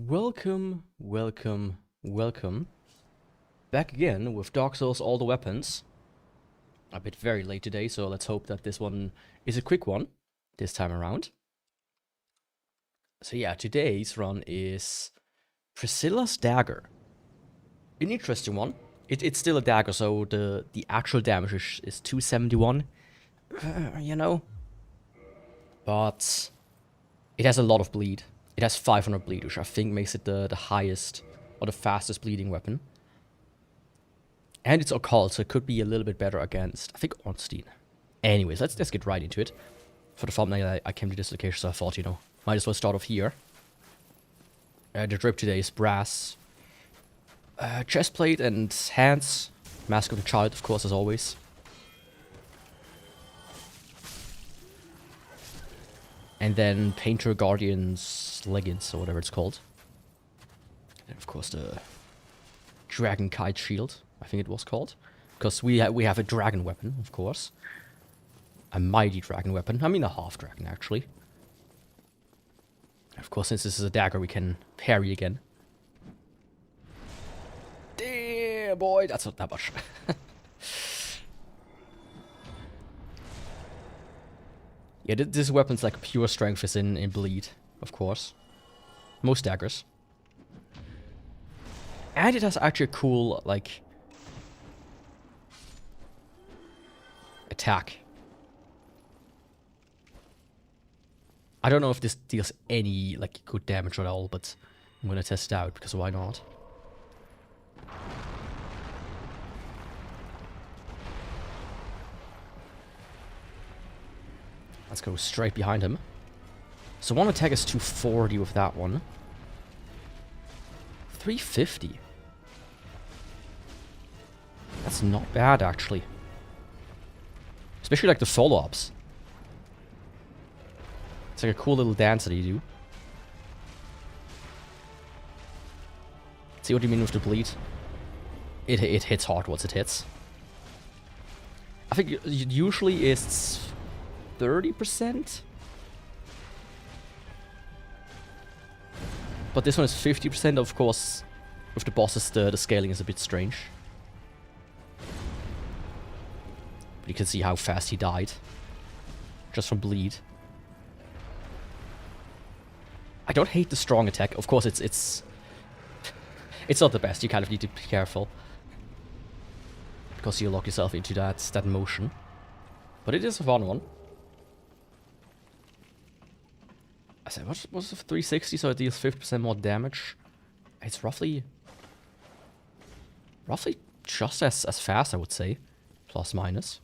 Welcome, welcome, welcome. Back again with Dark Souls All the Weapons. A bit very late today, so let's hope that this one is a quick one this time around. So yeah, today's run is Priscilla's Dagger. An interesting one. It's still a dagger, so the actual damage is 271, you know? But it has a lot of bleed. It has 500 bleed, which I think makes it the highest or the fastest bleeding weapon. And it's occult, so it could be a little bit better against, I think, Ornstein. Anyways, let's get right into it. For the thumbnail, I came to this location, so I thought, you know, might as well start off here. The drip today is brass. Chest plate and hands. Mask of the Child, of course, as always. And then Painter Guardian's leggings, or whatever it's called. And of course the Dragon Kite Shield, I think it was called. Because we have a dragon weapon, of course. A mighty dragon weapon. I mean a half dragon, actually. And of course, since this is a dagger, we can parry again. Damn, boy, that's not that much. Yeah, this weapon's like pure strength is in bleed, of course. Most daggers. And it has actually a cool, like, attack. I don't know if this deals any, like, good damage at all, but I'm gonna test it out, because why not? Let's go straight behind him. So one attack is 240 with that one. 350. That's not bad, actually. Especially like the follow-ups. It's like a cool little dance that you do. See what you mean with the bleed? It hits hard once it hits. I think usually it's 30%? But this one is 50%, of course. With the bosses, the scaling is a bit strange. But you can see how fast he died. Just from bleed. I don't hate the strong attack. Of course, it's not the best. You kind of need to be careful. Because you lock yourself into that motion. But it is a fun one. I said, what's 360, so it deals 50% more damage. It's roughly just as fast, I would say. Plus, minus.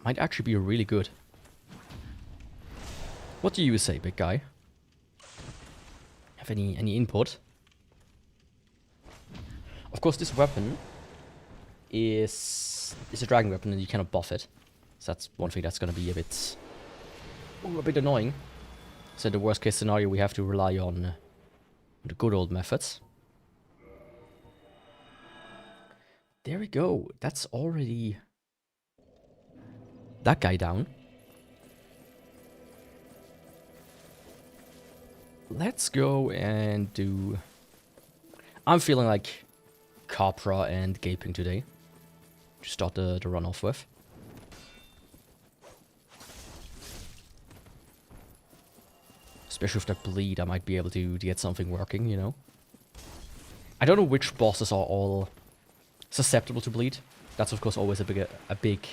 Might actually be really good. What do you say, big guy? Have any input? Of course, this weapon is a dragon weapon and you cannot buff it. So that's one thing that's gonna be a bit annoying. So in the worst case scenario, we have to rely on the good old methods. There we go. That's already that guy down. Let's go and do... I'm feeling like Capra and Gaping today. To start the run off with. Especially with that bleed, I might be able to get something working, you know. I don't know which bosses are all susceptible to bleed. That's of course always a big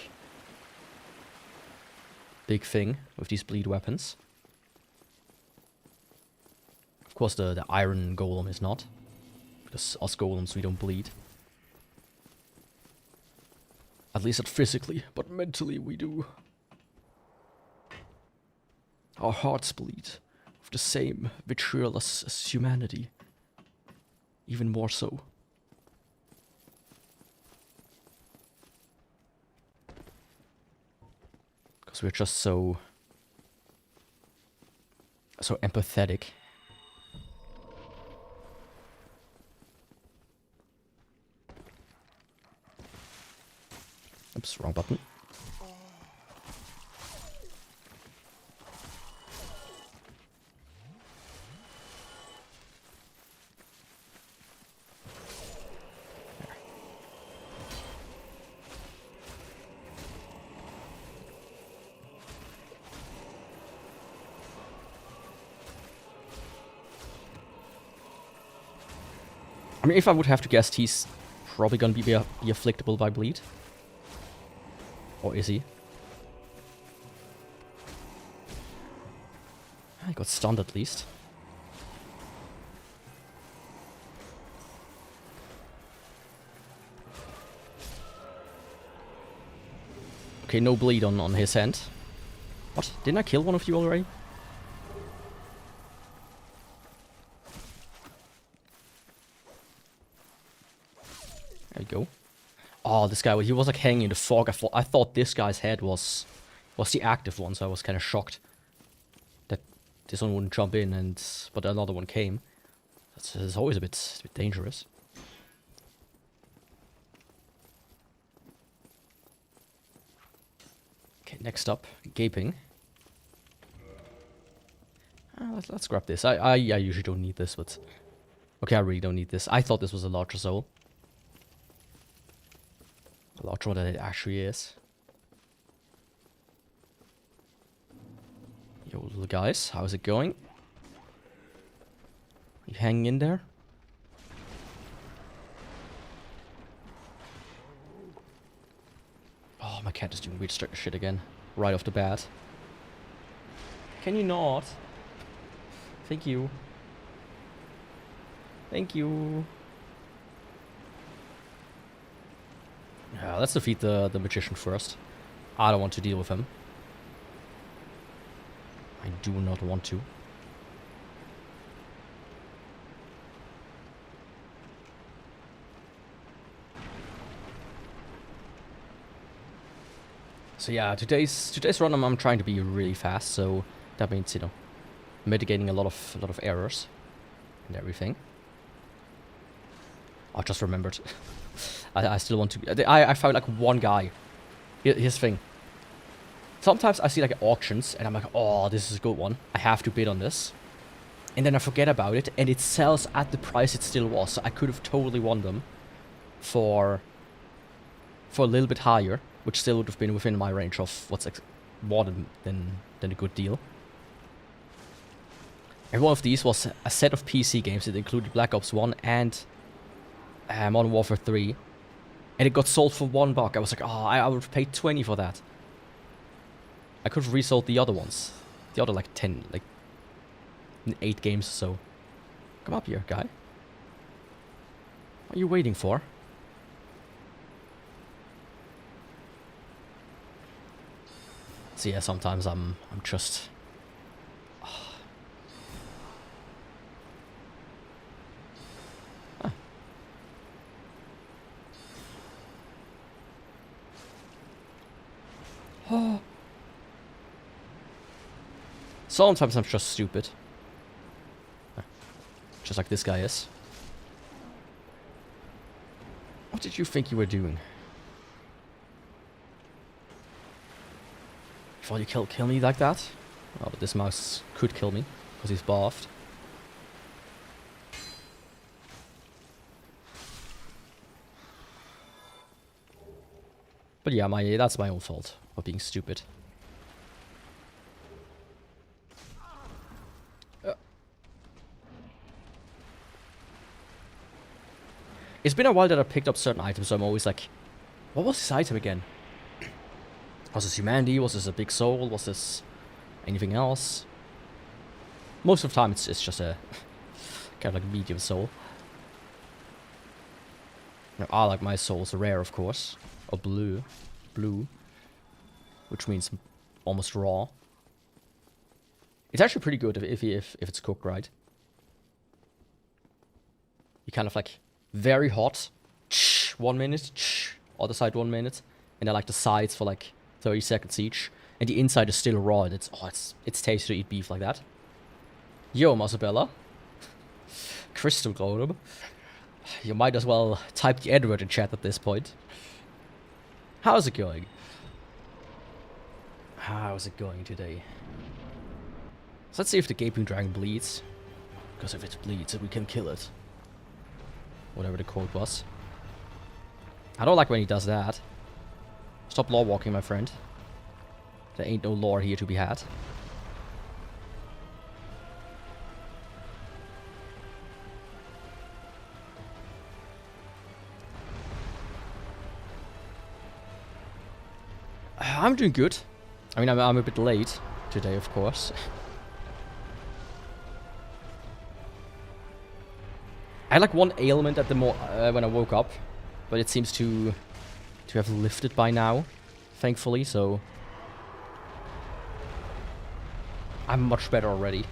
thing with these bleed weapons. Of course the iron golem is not. Because us golems, we don't bleed. At least not physically, but mentally we do. Our hearts bleed. The same vitriol as humanity. Even more so. Because we're just so empathetic. Oops, wrong button. mean, if I would have to guess, he's probably gonna be afflictable by bleed. Or is he? I got stunned at least. Okay, no bleed on his hand. What? Didn't I kill one of you already? There we go. Oh, this guy, he was like hanging in the fog. I thought this guy's head was the active one, so I was kind of shocked that this one wouldn't jump in, but another one came. That's always a bit dangerous. Okay, next up, gaping. Let's grab this. I usually don't need this, but okay, I really don't need this. I thought this was a larger soul. A larger than it actually is. Yo, little guys, how's it going? You hanging in there? Oh, my cat is doing weird shit again. Right off the bat. Can you not? Thank you. Thank you. Yeah, let's defeat the magician first. I don't want to deal with him. I do not want to. So yeah, today's run I'm trying to be really fast, so that means, you know, mitigating a lot of errors and everything. I just remembered. I still want to. I found like one guy. Here's the thing. Sometimes I see like auctions and I'm like, oh, this is a good one. I have to bid on this. And then I forget about it and it sells at the price it still was. So I could have totally won them for a little bit higher, which still would have been within my range of what's more than a good deal. And one of these was a set of PC games that included Black Ops 1 and Modern Warfare 3. And it got sold for $1. I was like, oh, I would have paid 20 for that. I could have resold the other ones. The other like 10, like 8 games or so. Come up here, guy. What are you waiting for? So yeah, sometimes I'm just... Oh. Sometimes I'm just stupid. Just like this guy is. What did you think you were doing? Before you kill me like that? Oh, but this mouse could kill me, because he's buffed. But yeah, that's my own fault for being stupid. It's been a while that I picked up certain items, so I'm always like, what was this item again? Was this humanity? Was this a big soul? Was this anything else? Most of the time it's just a kind of like medium soul. Now, I like my souls rare, of course. Or blue, which means almost raw. It's actually pretty good if it's cooked right. You kind of like very hot, 1 minute, other side 1 minute, and then like the sides for like 30 seconds each, and the inside is still raw, and it's tasty to eat beef like that. Yo, Masabella. Crystal Golem. You might as well type the N-word in chat at this point. How's it going? How's it going today? So let's see if the Gaping Dragon bleeds. Because if it bleeds, we can kill it. Whatever the quote was. I don't like when he does that. Stop lore walking, my friend. There ain't no lore here to be had. I'm doing good. I mean, I'm a bit late today, of course. I had like one ailment at the when I woke up, but it seems to have lifted by now, thankfully. So I'm much better already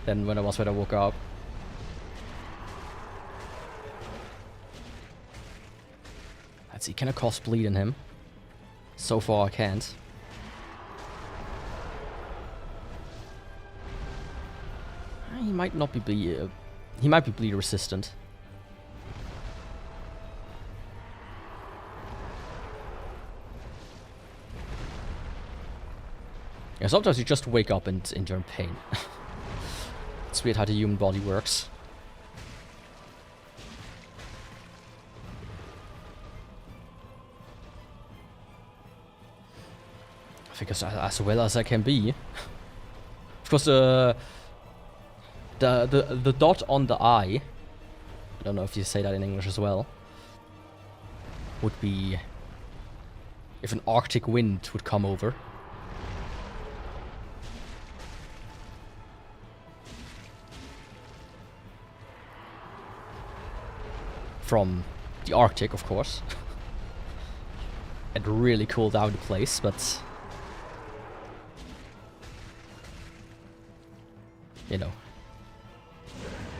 than when I woke up. Let's see, can I cause bleed in him? So far I can't. He might not be bleed. He might be bleed resistant. Yeah, sometimes you just wake up and you're in pain. It's weird how the human body works. I think as well as I can be. Of course, the dot on the eye, I don't know if you say that in English as well, would be if an Arctic wind would come over. From the Arctic, of course. And really cool down the place, but you know,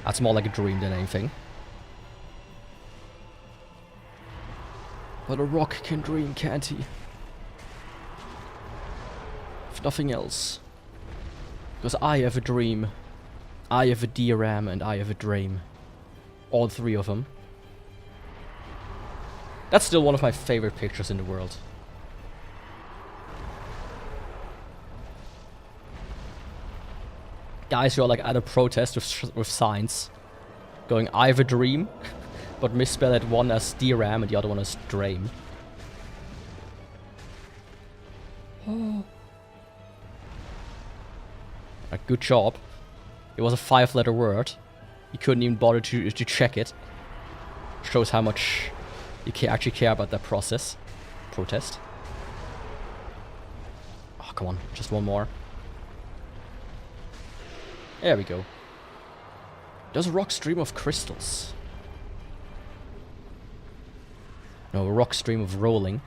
that's more like a dream than anything. But a rock can dream, can't he? If nothing else. Because I have a dream, I have a DRAM, and I have a dream. All three of them. That's still one of my favorite pictures in the world. Guys who are like at a protest with signs, going, I have a dream, but misspell it, one as DRAM and the other one as Drame. Oh. A good job. It was a 5-letter word. You couldn't even bother to check it. Shows how much you actually care about that protest. Oh, come on, just one more. There we go. Does a rock stream of crystals? No, a rock stream of rolling.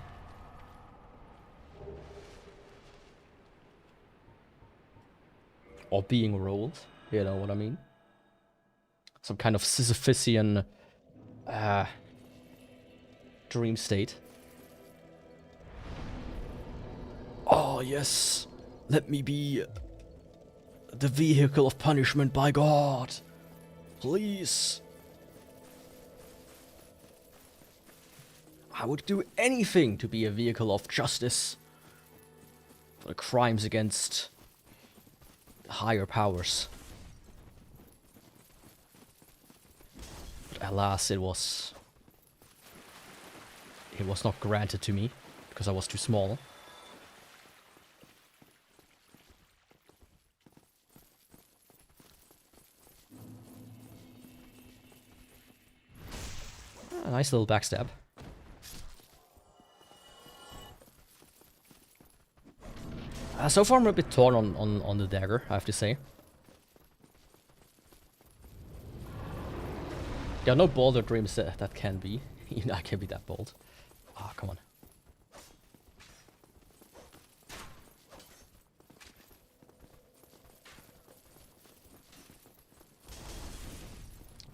Or being rolled, you know what I mean? Some kind of Sisyphusian dream state. Oh yes, let me be the vehicle of punishment by God. Please. I would do anything to be a vehicle of justice for the crimes against the higher powers. But alas, it was not granted to me because I was too small. A nice little backstab. So far I'm a bit torn on the dagger, I have to say. There are no bolder dreams that can be. Even I can be that bold. Ah, come on.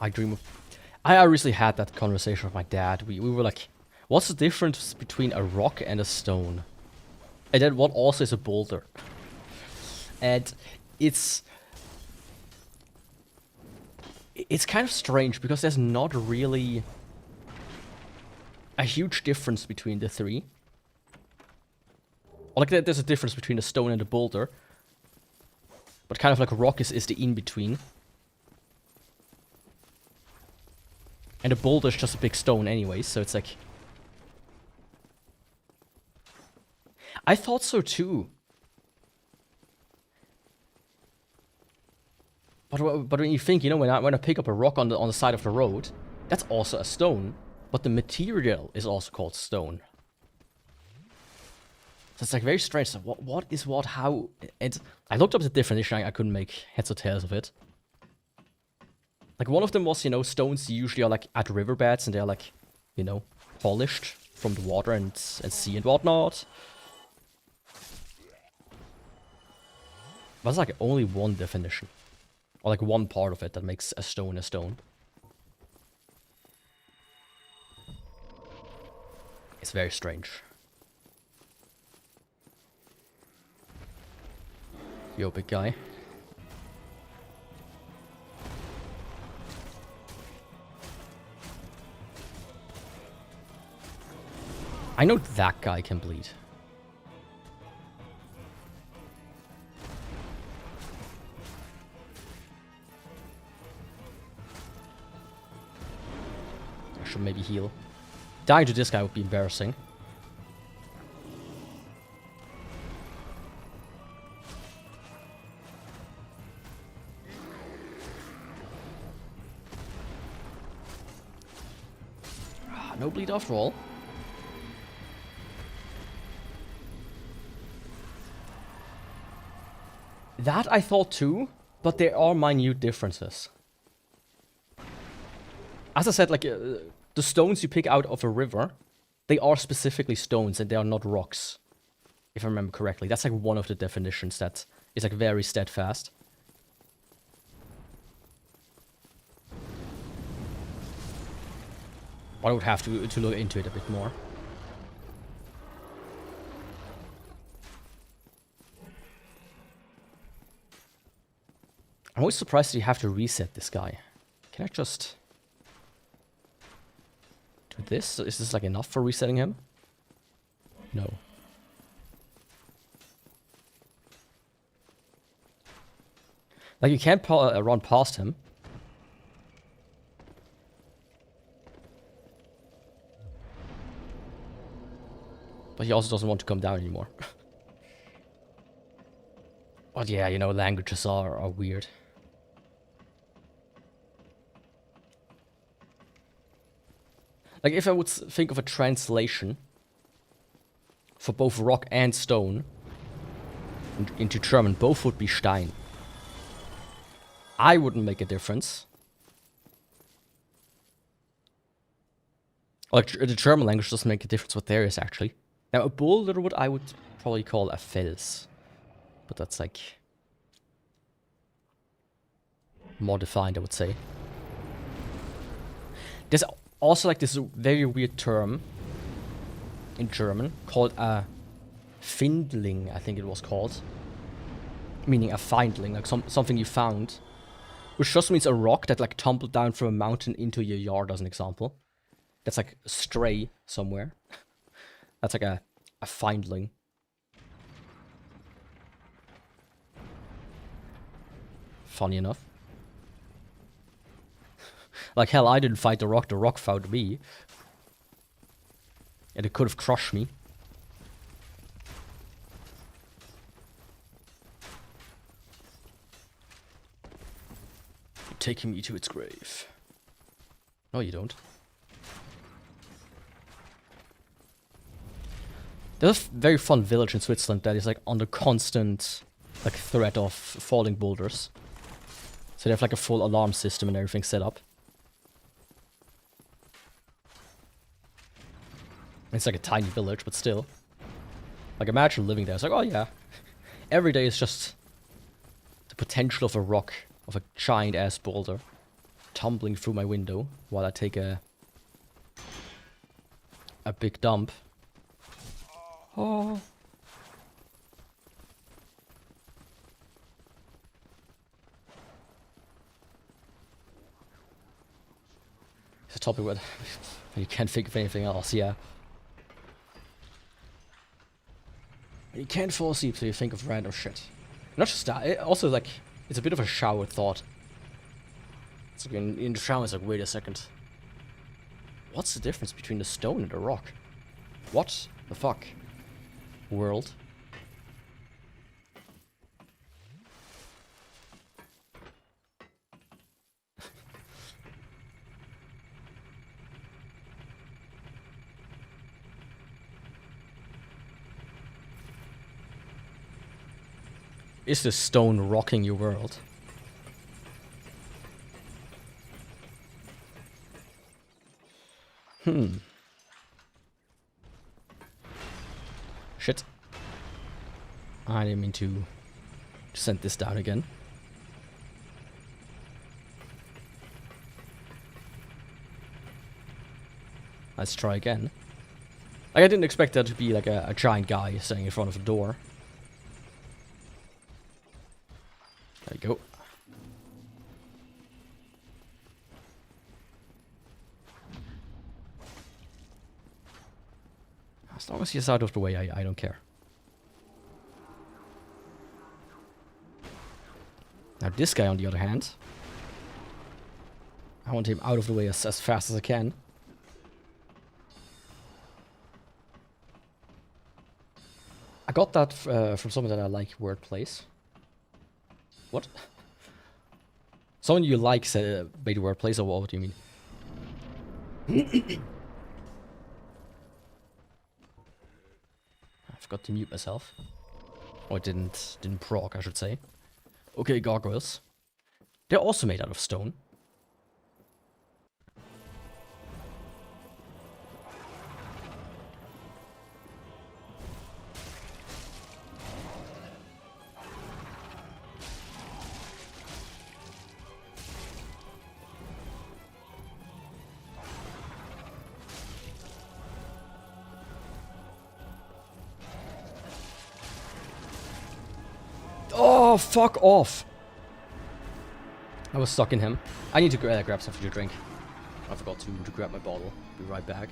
I dream of... I recently had that conversation with my dad. We were like, what's the difference between a rock and a stone? And then what also is a boulder? And it's kind of strange because there's not really a huge difference between the three. Or like there's a difference between a stone and a boulder. But kind of like a rock is the in-between. And a boulder is just a big stone anyway, so it's like... I thought so too. But when you think, you know, when I pick up a rock on the side of the road, that's also a stone, but the material is also called stone. So it's like very strange. So what is what? How? And I looked up the definition. I couldn't make heads or tails of it. Like one of them was, you know, stones usually are like at riverbeds and they're like, you know, polished from the water and sea and whatnot. But it's like only one definition. Or like one part of it that makes a stone a stone. It's very strange. Yo, big guy. I know that guy can bleed. I should maybe heal. Dying to this guy would be embarrassing. No bleed after all. That I thought too, but there are minute differences. As I said, like, the stones you pick out of a river, they are specifically stones and they are not rocks. If I remember correctly. That's like one of the definitions that is like very steadfast. I would have to look into it a bit more. I'm always surprised that you have to reset this guy. Can I just do this? Is this like enough for resetting him? No. Like you can't run past him. But he also doesn't want to come down anymore. But yeah, you know, languages are weird. Like, if I would think of a translation for both rock and stone into German, both would be Stein. I wouldn't make a difference. Like, the German language doesn't make a difference what there is, actually. Now, a boulder I would probably call a Fels. But that's, like, more defined, I would say. There's also, like, this very weird term in German called a Findling, I think it was called. Meaning a findling, like something you found. Which just means a rock that, like, tumbled down from a mountain into your yard, as an example. That's, like, stray somewhere. That's, like, a findling. Funny enough. Like, hell, I didn't fight the rock found me. And it could have crushed me. You're taking me to its grave. No, you don't. There's a very fun village in Switzerland that is, like, under constant, like, threat of falling boulders. So they have, like, a full alarm system and everything set up. It's like a tiny village, but still. Like, imagine living there. It's like, oh yeah. Every day is just the potential of a rock, of a giant-ass boulder, tumbling through my window while I take a big dump. Oh. It's a topic where you can't think of anything else, yeah. You can't fall asleep so you think of random shit. Not just that, it also, like, it's a bit of a shower thought. It's like in the shower, it's like, wait a second. What's the difference between a stone and a rock? What the fuck? World. Is this stone rocking your world? Shit. I didn't mean to send this down again. Let's try again. Like, I didn't expect there to be like a giant guy standing in front of the door. There you go. As long as he's out of the way, I don't care. Now this guy, on the other hand, I want him out of the way as fast as I can. I got that from someone that I like wordplays. What? Someone you like said made wordplays, or what do you mean? I forgot to mute myself. Or it didn't proc, I should say. Okay, gargoyles. They're also made out of stone. Oh, fuck off! I was stuck in him. I need to grab something to drink. I forgot to grab my bottle. Be right back.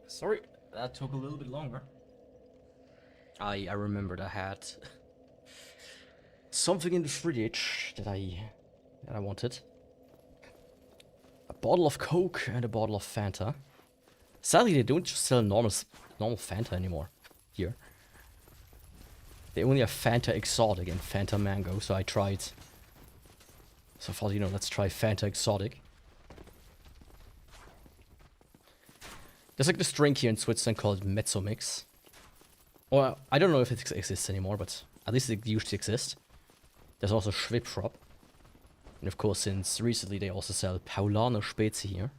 Sorry, that took a little bit longer. I remembered I had something in the fridge that I wanted. A bottle of Coke and a bottle of Fanta. Sadly, they don't just sell normal Fanta anymore here. They only have Fanta Exotic and Fanta Mango, so I tried. So I thought, you know, let's try Fanta Exotic. There's like this drink here in Switzerland called Mezzo Mix. Well, I don't know if it exists anymore, but At least it used to exist. There's also Schwip Shop. And of course, since recently they also sell Paulaner Spezi here.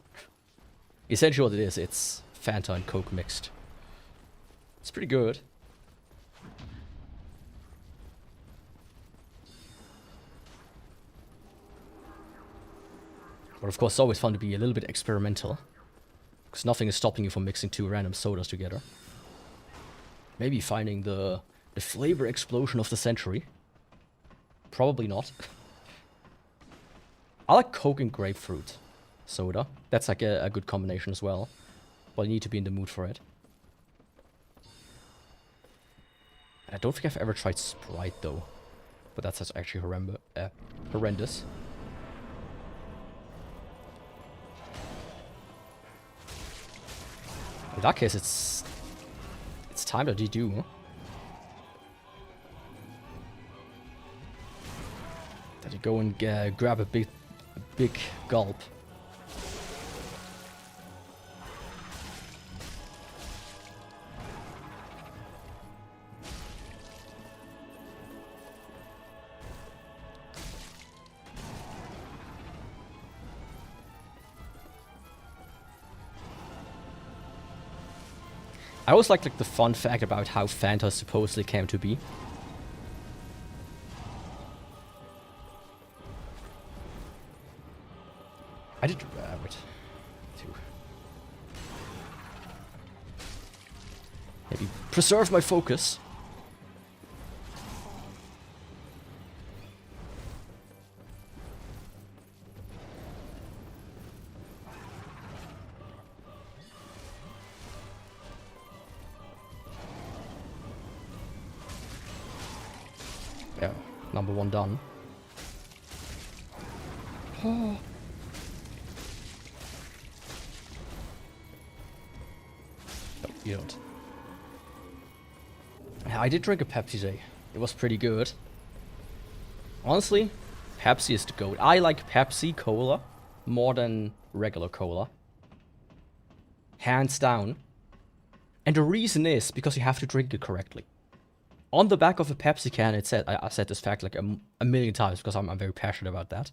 Essentially what it is, it's Fanta and Coke mixed. It's pretty good. But of course, it's always fun to be a little bit experimental. Because nothing is stopping you from mixing two random sodas together. Maybe finding the flavor explosion of the century. Probably not. I like Coke and grapefruit soda. That's like a good combination as well. But you need to be in the mood for it. I don't think I've ever tried Sprite though. But that's actually horrendous. In that case, it's time that you do. That you go and grab a big gulp. I always like the fun fact about how Fanta supposedly came to be. I did wait. Maybe preserve my focus. Yeah, number one done. Oh. No, you don't. I did drink a Pepsi today. It was pretty good. Honestly, Pepsi is the goat. I like Pepsi Cola more than regular cola. Hands down. And the reason is because you have to drink it correctly. On the back of a Pepsi can, it said, I said this fact like a million times because I'm very passionate about that.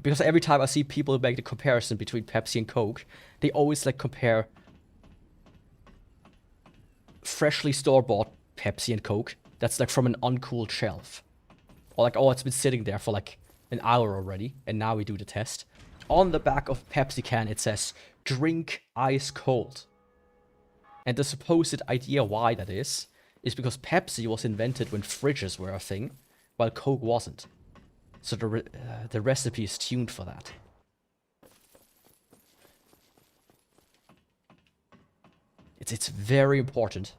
Because every time I see people make the comparison between Pepsi and Coke, they always like compare freshly store-bought Pepsi and Coke that's like from an uncooled shelf. Or like, oh, it's been sitting there for like an hour already, and now we do the test. On the back of Pepsi can, it says, drink ice cold. And the supposed idea why that is because Pepsi was invented when fridges were a thing, while Coke wasn't. So the recipe is tuned for that. It's very important.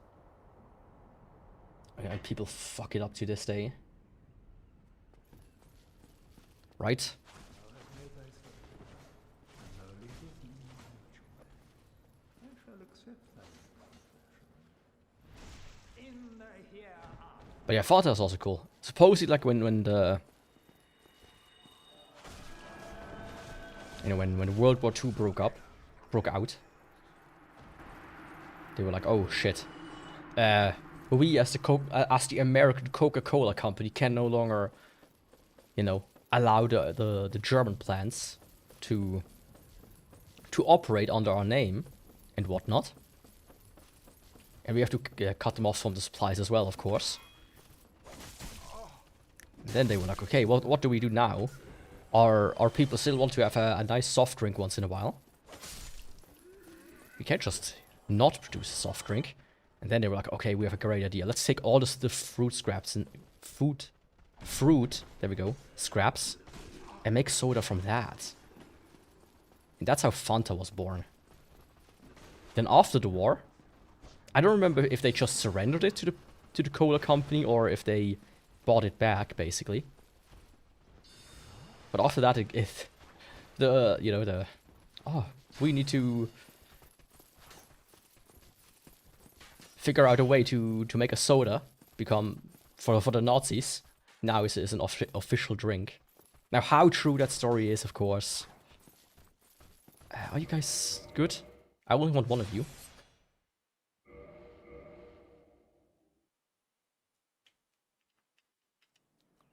And people fuck it up to this day. Right? But yeah, Fanta is also cool. Supposedly, like when the when World War II broke out, they were like, oh shit, we as the American Coca-Cola company can no longer, allow the German plants to operate under our name and whatnot, and we have to cut them off from the supplies as well, of course. And then they were like, okay, well, what do we do now? Our people still want to have a nice soft drink once in a while. We can't just not produce a soft drink. And then they were like, okay, we have a great idea. Let's take all the fruit scraps and fruit, there we go, scraps, and make soda from that. And that's how Fanta was born. Then after the war, I don't remember if they just surrendered it to the cola company or if they bought it back, basically. But after that, we need to figure out a way to make a soda become for the Nazis. Now is an official drink. Now, how true that story is, of course. Are you guys good? I only want one of you.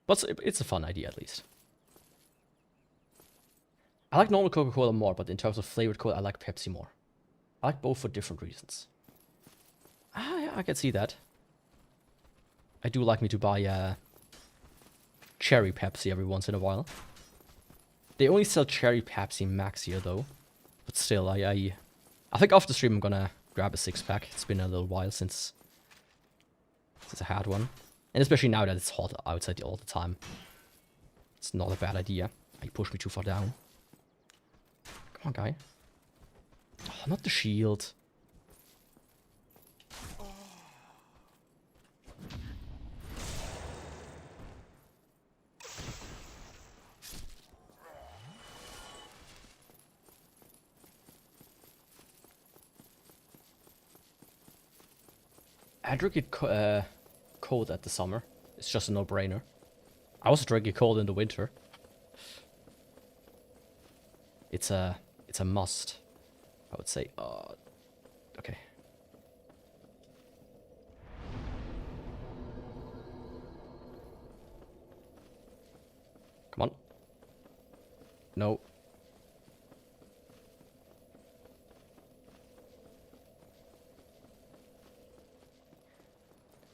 But it's a fun idea, at least. I like normal Coca-Cola more, but in terms of flavored Cola, I like Pepsi more. I like both for different reasons. Ah, yeah, I can see that. I do like me to buy cherry Pepsi every once in a while. They only sell cherry Pepsi Max here, though. But still, I think after the stream I'm gonna grab a 6-pack. It's been a little while since I had one. And especially now that it's hot outside all the time. It's not a bad idea. You pushed me too far down. Come on, guy. Oh, not the shield. I drink it cold at the summer. It's just a no-brainer. I also drink it cold in the winter. It's a must, I would say. Okay. Come on. No.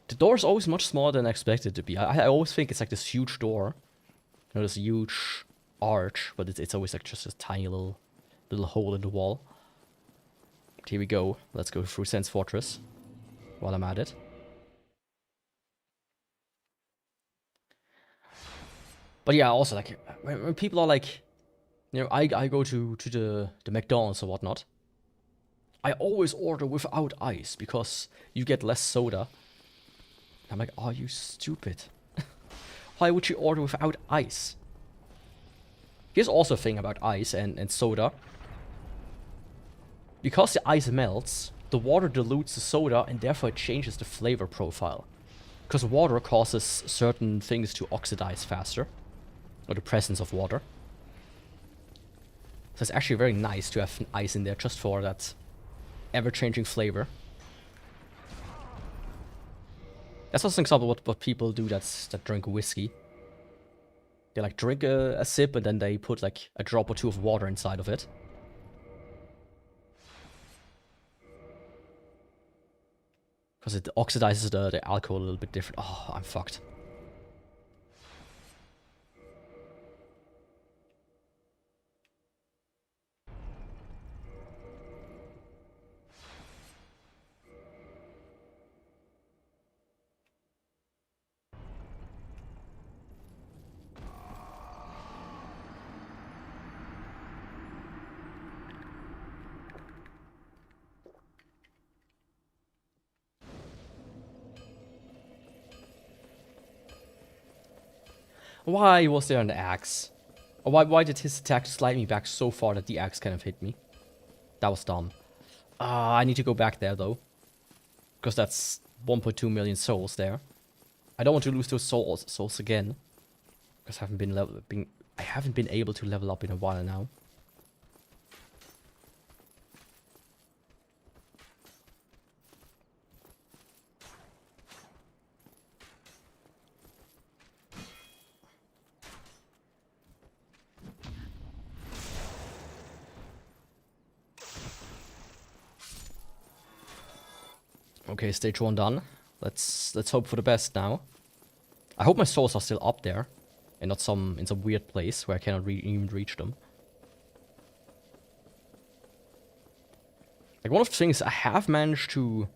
The door is always much smaller than I expected it to be. I always think it's like this huge door. You know, this huge arch, but it's always like just a tiny little hole in the wall. But here we go. Let's go through Sense Fortress while I'm at it. But yeah, also like when people are like, you know, I go to the McDonald's or whatnot. I always order without ice because you get less soda. I'm like, are you stupid? Why would you order without ice? Here's also a thing about ice and soda. Because the ice melts, the water dilutes the soda and therefore it changes the flavor profile. Because water causes certain things to oxidize faster. Or the presence of water. So it's actually very nice to have ice in there just for that ever-changing flavor. That's also an example of what people do that drink whiskey. They like drink a sip and then they put like a drop or two of water inside of it. Because it oxidizes the alcohol a little bit different. Oh, I'm fucked. Why was there an axe? Or why did his attack slide me back so far that the axe kind of hit me? That was dumb. I need to go back there though. Because that's 1.2 million souls there. I don't want to lose those souls again. Because I haven't been able to level up in a while now. Okay, stage 1 done. Let's hope for the best now. I hope my souls are still up there. And not in some weird place where I cannot even reach them. Like, one of the things I have managed to...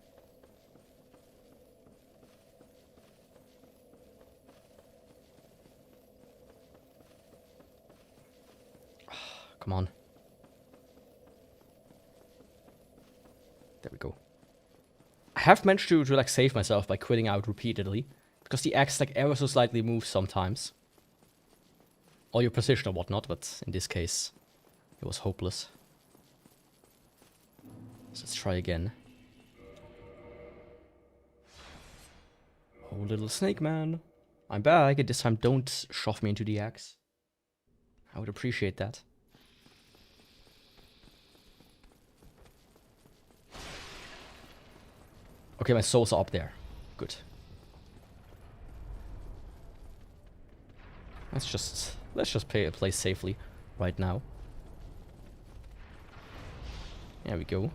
Come on. There we go. I have managed to like save myself by quitting out repeatedly. Because the axe like ever so slightly moves sometimes. Or your position or whatnot, but in this case, it was hopeless. So let's try again. Oh, little snake man. I'm back, and this time don't shove me into the axe. I would appreciate that. Okay, my souls are up there. Good. Let's just play safely right now. There we go.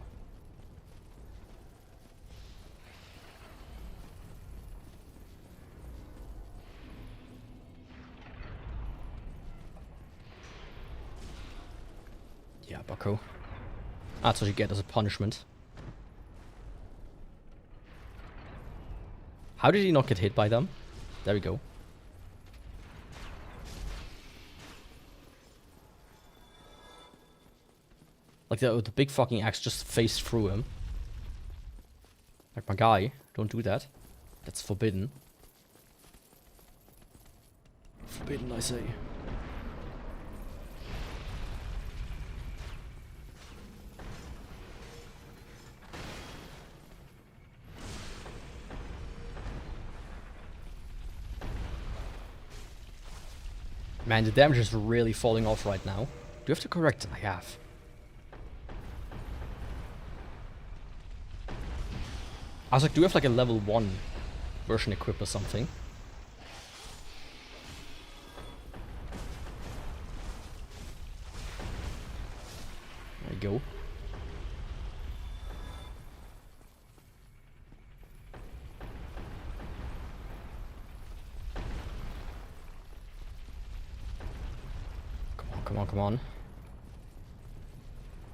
Yeah, bucko. That's what you get as a punishment. How did he not get hit by them? There we go. Like the big fucking axe just phased through him. Like, my guy, don't do that. That's forbidden. Forbidden, I say. Man, the damage is really falling off right now. Do you have to correct? I have. I was like, do you have like a level 1 version equipped or something? There you go. Come on, come on.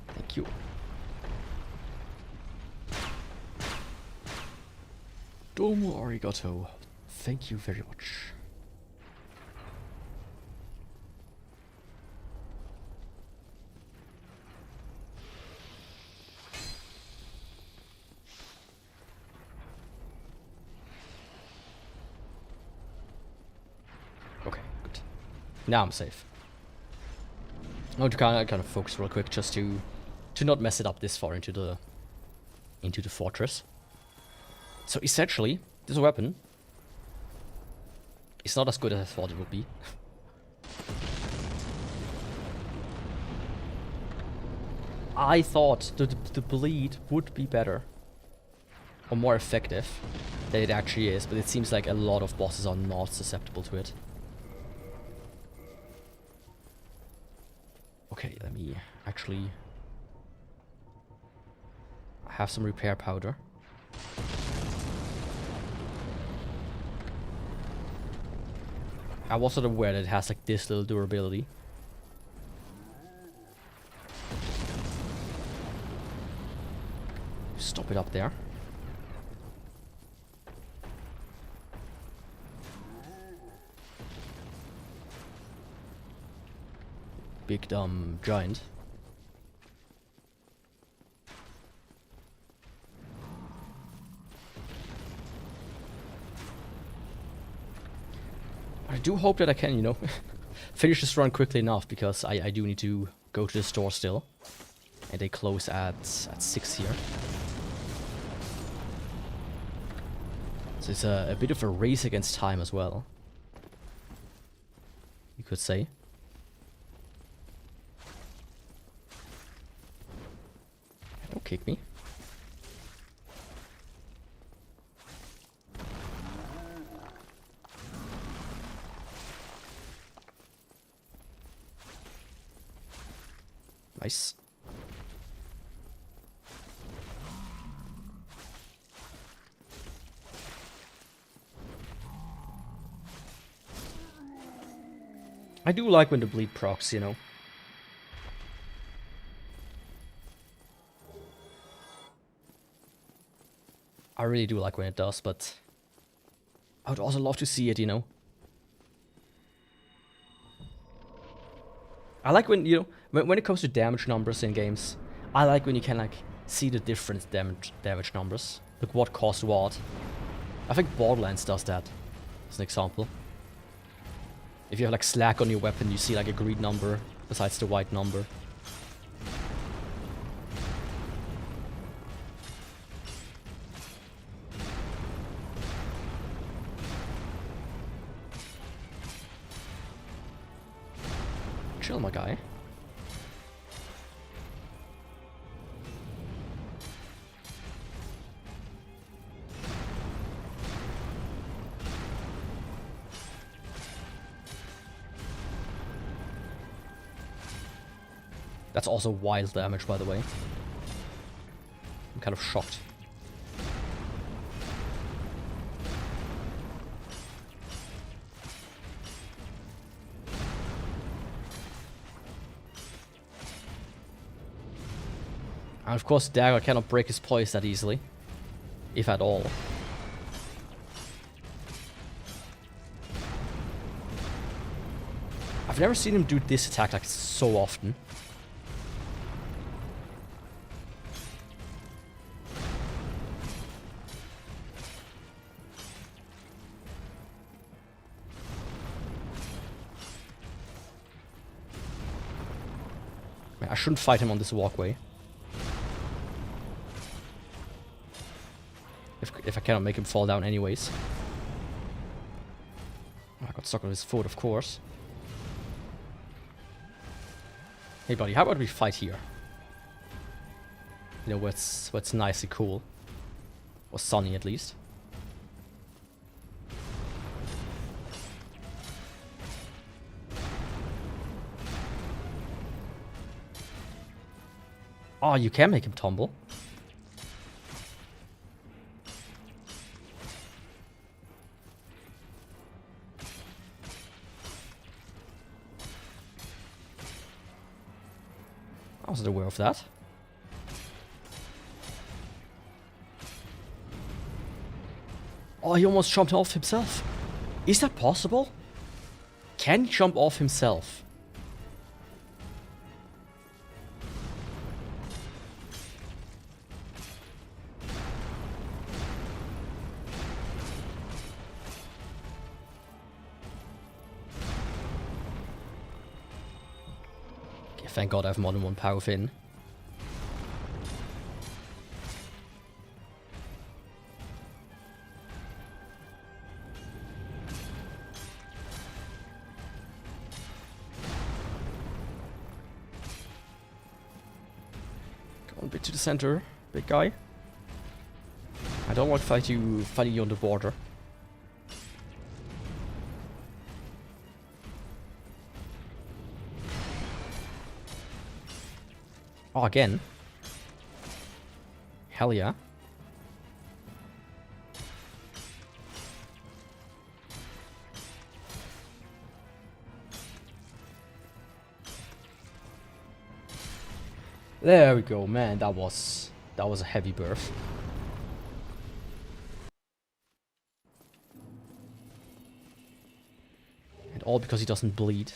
Thank you. Domo arigato. Thank you very much. Okay, good. Now I'm safe. I want to kind of focus real quick, just to not mess it up this far into the fortress. So essentially, this weapon is not as good as I thought it would be. I thought the bleed would be better or more effective than it actually is, but it seems like a lot of bosses are not susceptible to it. Okay, let me actually have some repair powder. I wasn't aware that it has like this little durability. Stop it up there. Big dumb giant. I do hope that I can, you know, finish this run quickly enough, because I do need to go to the store still. And they close at 6 here. So it's a bit of a race against time as well, you could say. Don't kick me. Nice. I do like when the bleed procs, you know. I really do like when it does, but I would also love to see it, you know. I like when, you know, when it comes to damage numbers in games, I like when you can, like, see the different damage numbers. Like, what caused what. I think Borderlands does that, as an example. If you have, like, slack on your weapon, you see, like, a green number besides the white number. Chill, my guy. That's also wild damage, by the way. I'm kind of shocked. And of course, Dagger cannot break his poise that easily. If at all. I've never seen him do this attack like so often. Man, I shouldn't fight him on this walkway. If I cannot make him fall down anyways. I got stuck on his foot, of course. Hey buddy, how about we fight here? You know, where it's nice and cool. Or sunny at least. Oh, you can make him tumble. I wasn't aware of that. Oh, he almost jumped off himself. Is that possible? Can he jump off himself? Okay, thank God I have more than one power fin. A bit to the center, big guy. I don't want to fight you on the border. Oh, again. Hell yeah. There we go, man. That was a heavy birth. And all because he doesn't bleed.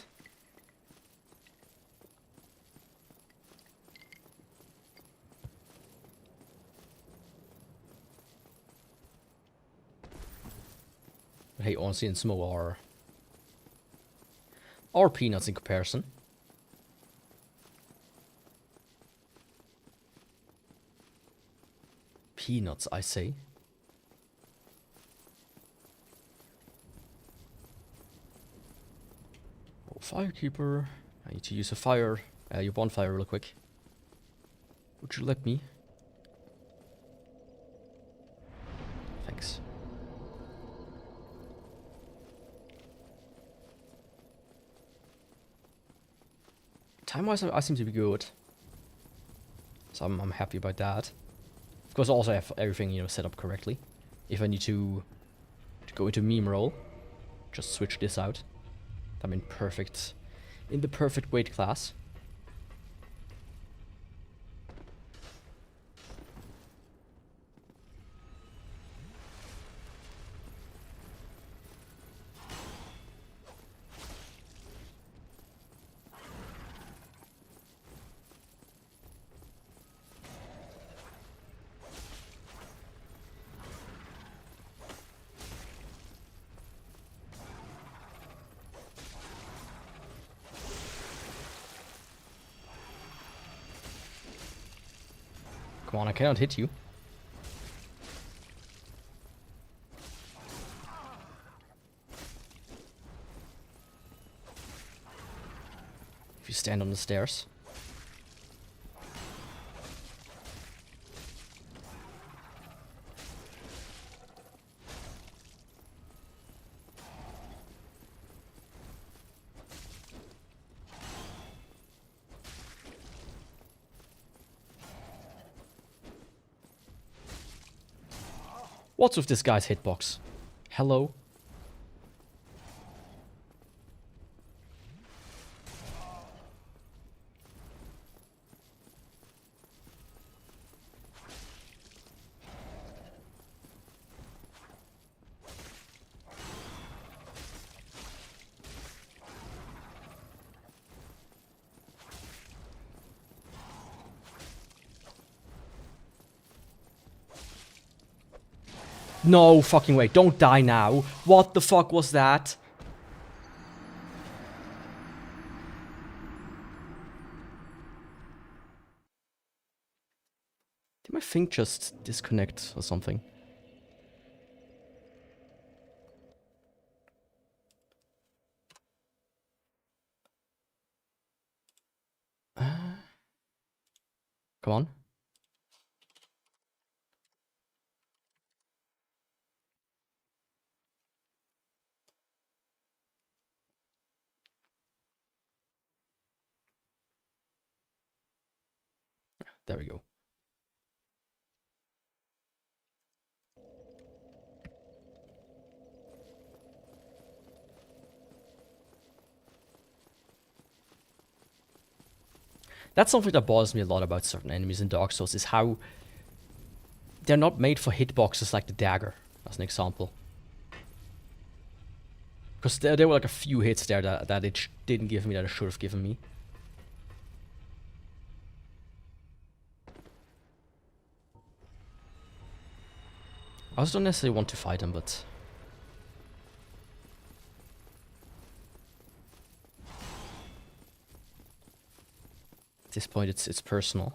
But hey, honestly, and Smo are peanuts in comparison. Peanuts, I say. Oh, firekeeper. I need to use your bonfire real quick. Would you let me? Thanks. Time-wise, I seem to be good. So I'm happy about that. Of course, I also have everything, you know, set up correctly. If I need to go into meme role, just switch this out. I'm in the perfect weight class. Come on, I cannot hit you. If you stand on the stairs. What's with this guy's hitbox? Hello? No fucking way. Don't die now. What the fuck was that? Did my thing just disconnect or something? Come on. There we go. That's something that bothers me a lot about certain enemies in Dark Souls, is how they're not made for hitboxes like the Dagger, as an example. Because there were like a few hits there that it didn't give me that it should have given me. I also don't necessarily want to fight him, but... at this point, it's personal.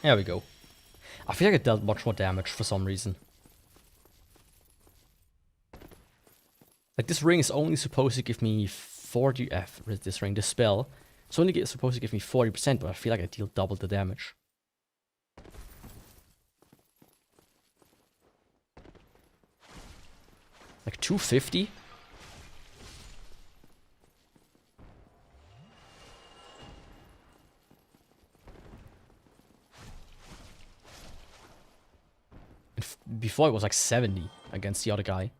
There we go. I feel like it dealt much more damage for some reason. Like, this ring is only supposed to give me 40... this ring, this spell. It's only supposed to give me 40%, but I feel like I deal double the damage. Like 250? Before it was like 70 against the other guy.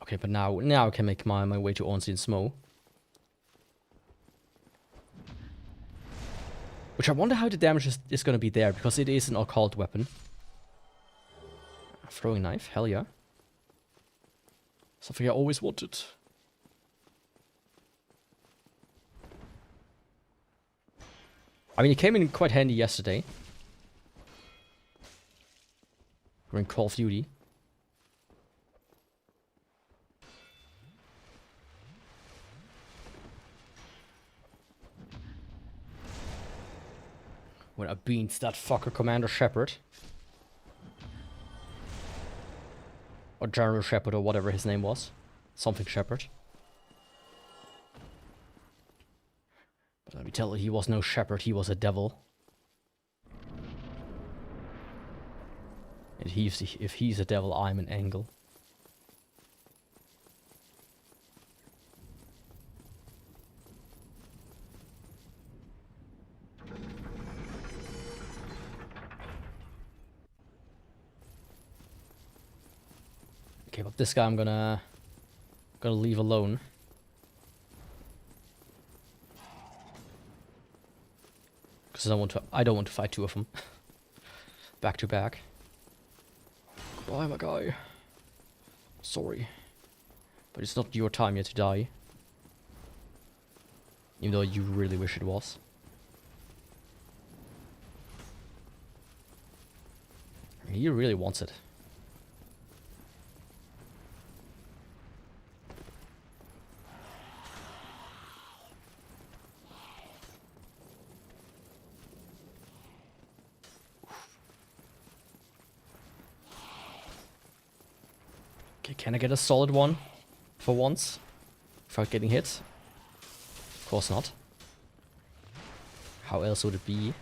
Okay, but now I can make my way to Onsi and Smo. Which I wonder how the damage is going to be there, because it is an occult weapon. Throwing knife, hell yeah. Something I always wanted. I mean, it came in quite handy yesterday. We're in Call of Duty. When I beat that fucker Commander Shepard. Or General Shepard, or whatever his name was. Something Shepard. But let me tell you, he was no shepherd, he was a devil. And if he's a devil, I'm an angel. Okay, but this guy I'm gonna leave alone. Because I don't want to fight two of them. Back to back. Goodbye, my guy. Sorry. But it's not your time yet to die. Even though you really wish it was. He really wants it. Okay, can I get a solid one for once without getting hit? Of course not. How else would it be?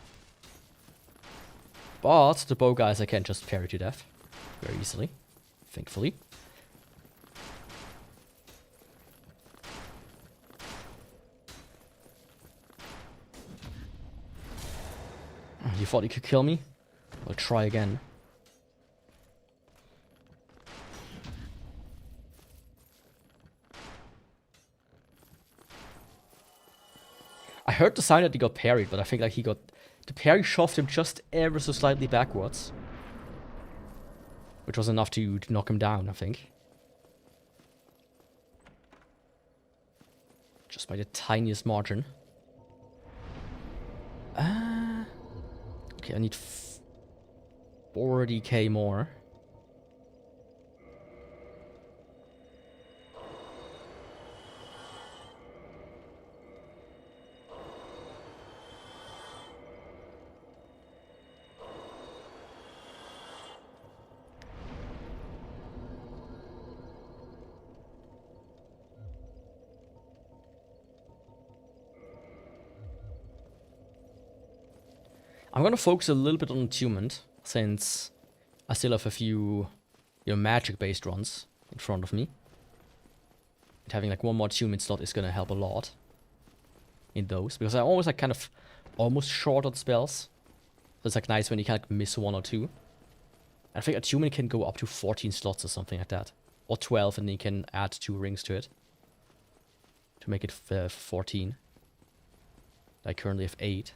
But the bow guys I can just parry to death very easily, thankfully. You thought you could kill me? I'll try again. I heard the sign that he got parried, but I think like he got... The parry shoved him just ever so slightly backwards. Which was enough to knock him down, I think. Just by the tiniest margin. Okay, I need 40k more. I'm gonna focus a little bit on attunement, since I still have a few, magic-based runs in front of me. And having like one more attunement slot is gonna help a lot in those, because I always like kind of almost short on spells. So it's like nice when you can like miss one or two. I think attunement can go up to 14 slots or something like that, or 12, and then you can add 2 rings to it to make it 14. I currently have 8.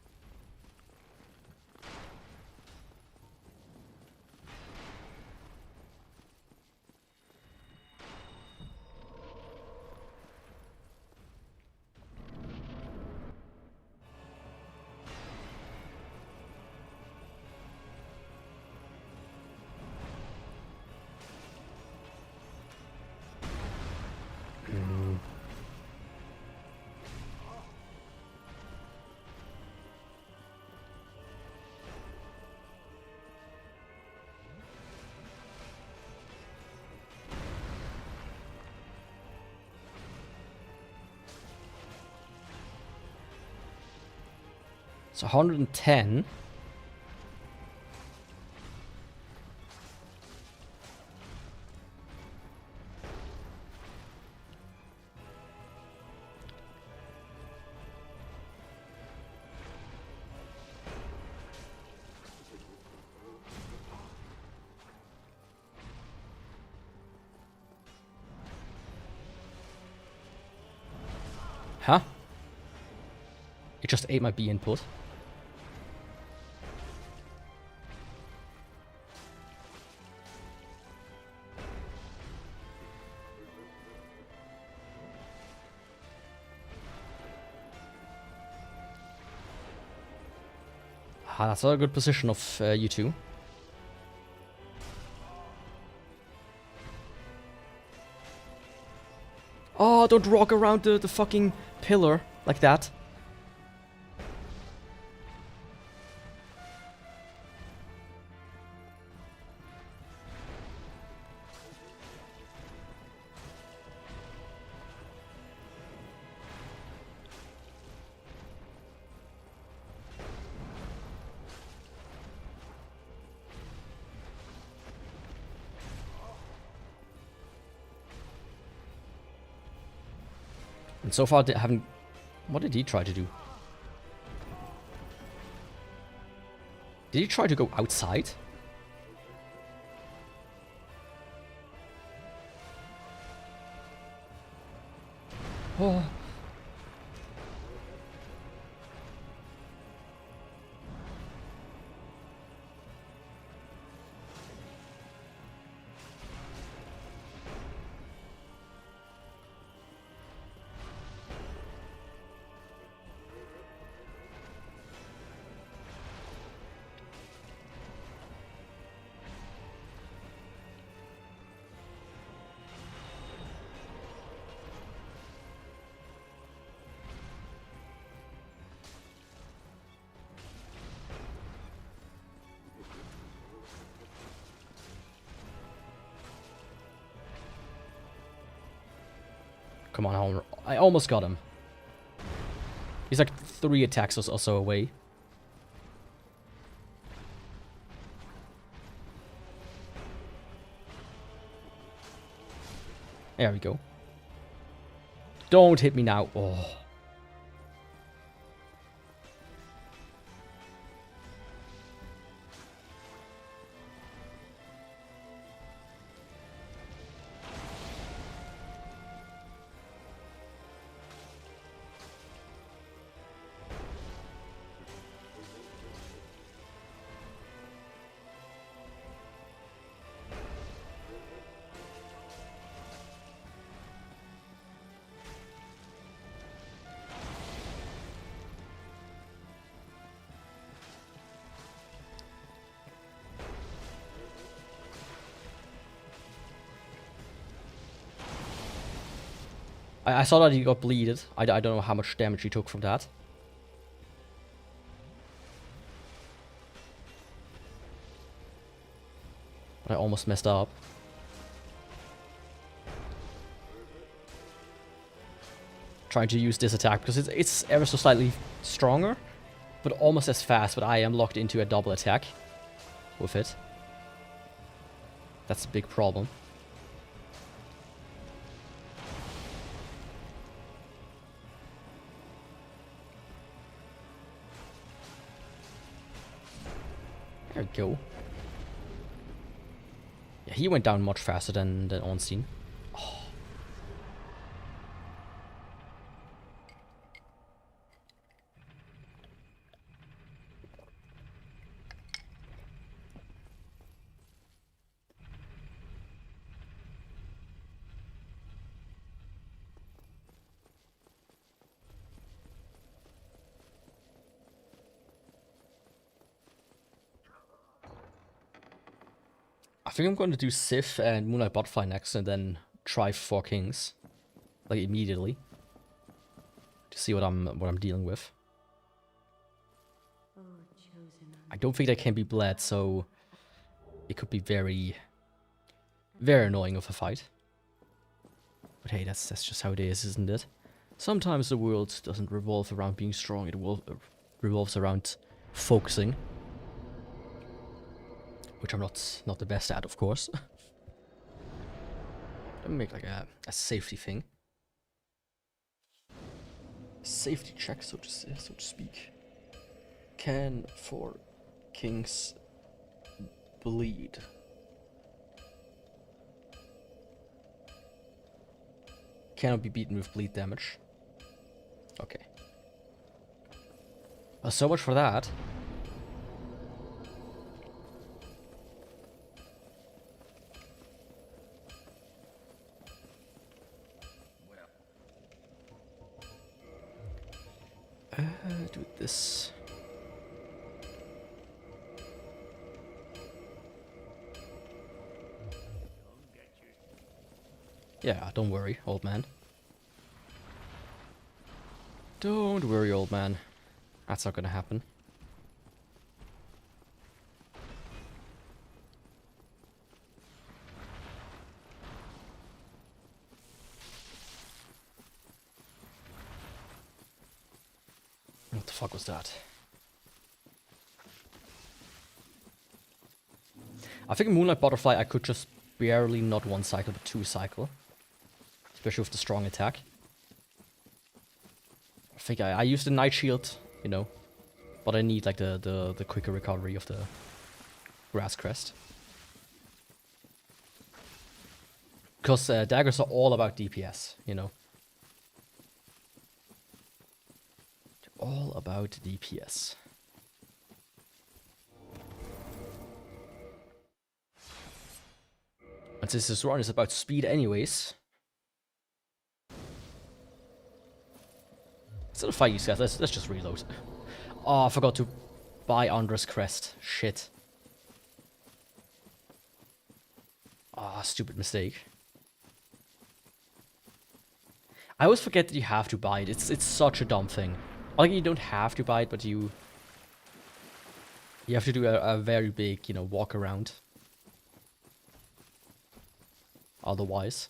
So 110. Huh? It just ate my B input. Ah, that's not a good position of you two. Oh, don't rock around the fucking pillar like that. And so far, they haven't... What did he try to do? Did he try to go outside? Oh. Come on, I almost got him. He's like 3 attacks or so away. There we go. Don't hit me now. Oh. I saw that he got bleeded. I don't know how much damage he took from that. I almost messed up. Trying to use this attack because it's ever so slightly stronger, but almost as fast. But I am locked into a double attack with it. That's a big problem. There we go. Yeah, he went down much faster than Onstein. Oh. I think I'm going to do Sif and Moonlight Butterfly next, and then try 4 Kings, like immediately, to see what I'm dealing with. I don't think they can be bled, so it could be very, very annoying of a fight. But hey, that's just how it is, isn't it? Sometimes the world doesn't revolve around being strong; it revolves around focusing. Which I'm not the best at, of course. Let me make like a safety thing. Safety check, so to speak. Can 4 Kings bleed? Cannot be beaten with bleed damage. Okay. So much for that. Do this. Yeah, don't worry, old man. Don't worry, old man. That's not gonna happen. What the fuck was that? I think Moonlight Butterfly I could just barely not 1 cycle but 2 cycle. Especially with the strong attack. I think I used the Night Shield, you know. But I need like the quicker recovery of the Grass Crest. Because daggers are all about DPS, you know. All about DPS. And since this run is about speed anyways, instead of fighting these guys, let's just reload. Oh, I forgot to buy Andra's crest. Shit. Ah, stupid mistake. I always forget that you have to buy it. It's such a dumb thing. Like, you don't have to buy it, but you have to do a very big, you know, walk around. Otherwise.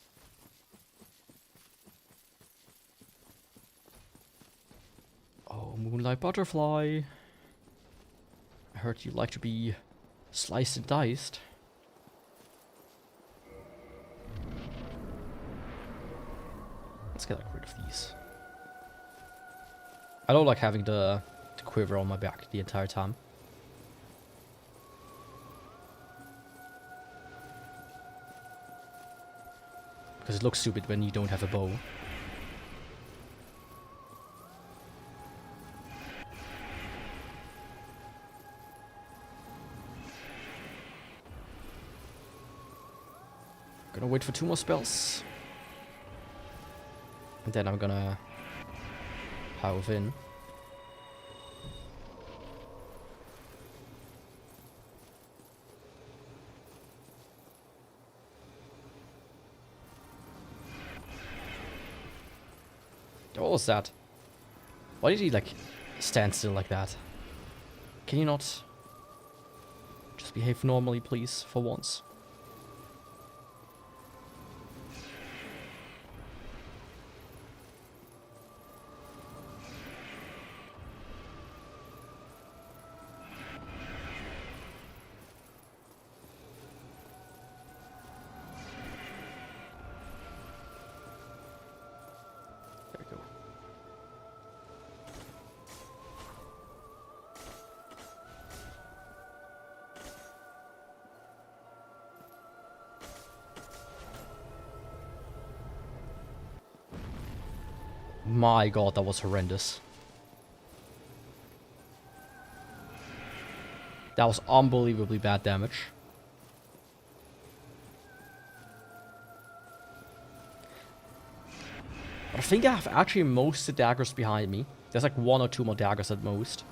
Moonlight Butterfly. I heard you like to be sliced and diced. Let's get like rid of these. I don't like having the quiver on my back the entire time. Because it looks stupid when you don't have a bow. Gonna wait for 2 more spells. And then I'm gonna power in. What was that? Why did he like stand still like that? Can you not just behave normally, please, for once? My god, that was horrendous. That was unbelievably bad damage. But I think I have actually most of the daggers behind me. There's like 1 or 2 more daggers at most.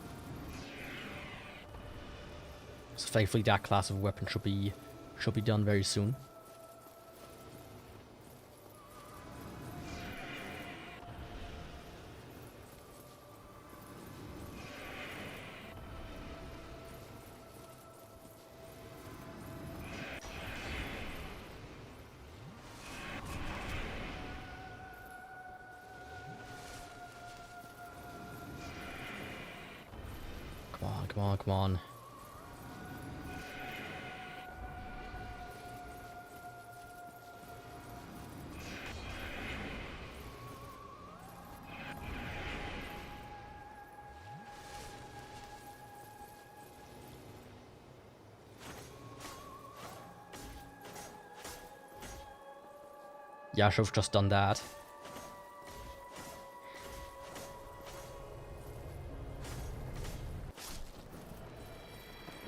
So thankfully that class of weapon should be done very soon. Come on, come on. Yeah, I should have just done that.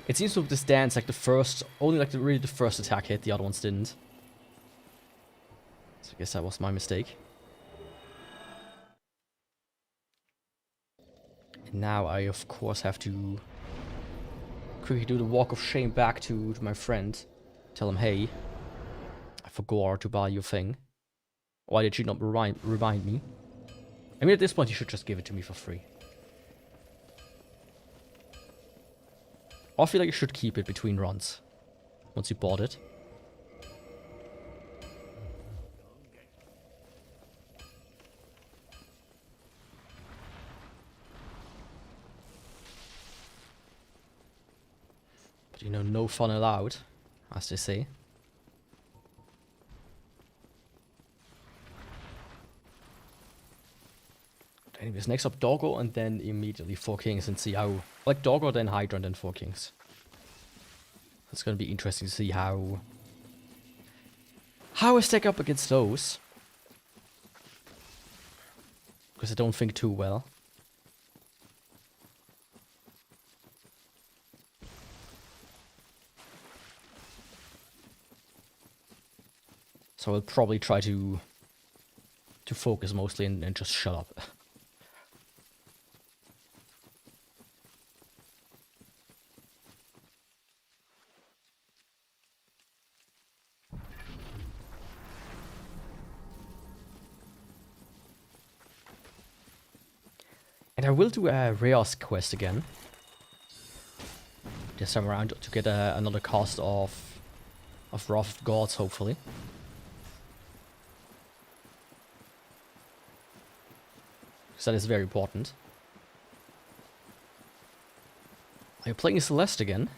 It seems with this dance, like the first, only like really the first attack hit, the other ones didn't. So I guess that was my mistake. And now I of course have to quickly do the walk of shame back to my friend. Tell him, hey, I forgot to buy your thing. Why did you not remind me? I mean, at this point you should just give it to me for free. I feel like you should keep it between runs, once you bought it. But you know, no fun allowed, as they say. Anyways, next up Doggo, and then immediately 4 Kings, and see how... Like Doggo, then Hydra, and then 4 Kings. It's gonna be interesting to see how I stack up against those. Because I don't think too well. So I'll probably try to focus mostly and just shut up. And I will do a Rheos quest again. This time around to get another cast of Wrath of Gods, hopefully. Because that is very important. Are you playing Celeste again?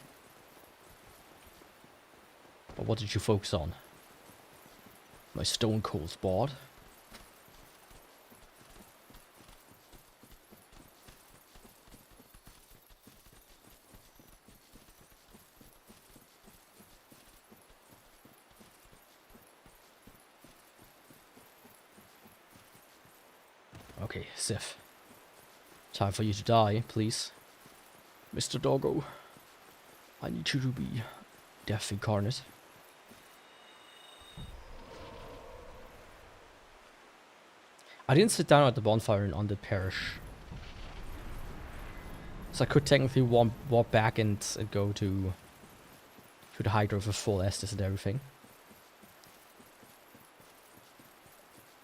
Or what did you focus on? My stone cold board. Okay, Sif. Time for you to die, please. Mr. Doggo. I need you to be death incarnate. I didn't sit down at the bonfire on the parish. So I could technically walk back and go to the Hydra with a full Estus and everything.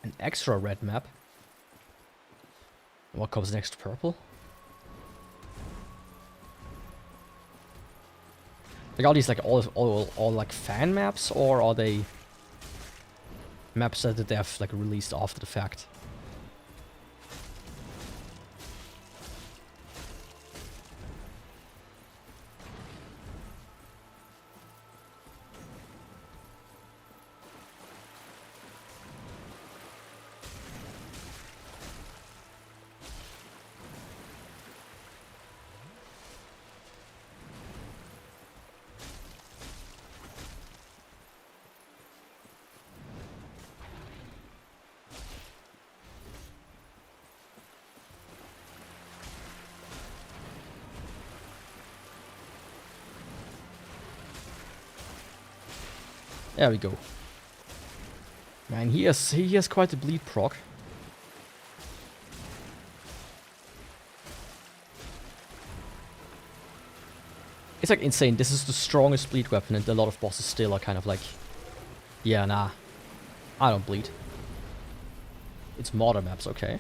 An extra red map. What comes next? Purple? Like, are these like all like fan maps, or are they maps that they have like released after the fact? There we go. Man, he has quite a bleed proc. It's like insane. This is the strongest bleed weapon, and a lot of bosses still are kind of like, yeah, nah, I don't bleed. It's modder maps, okay.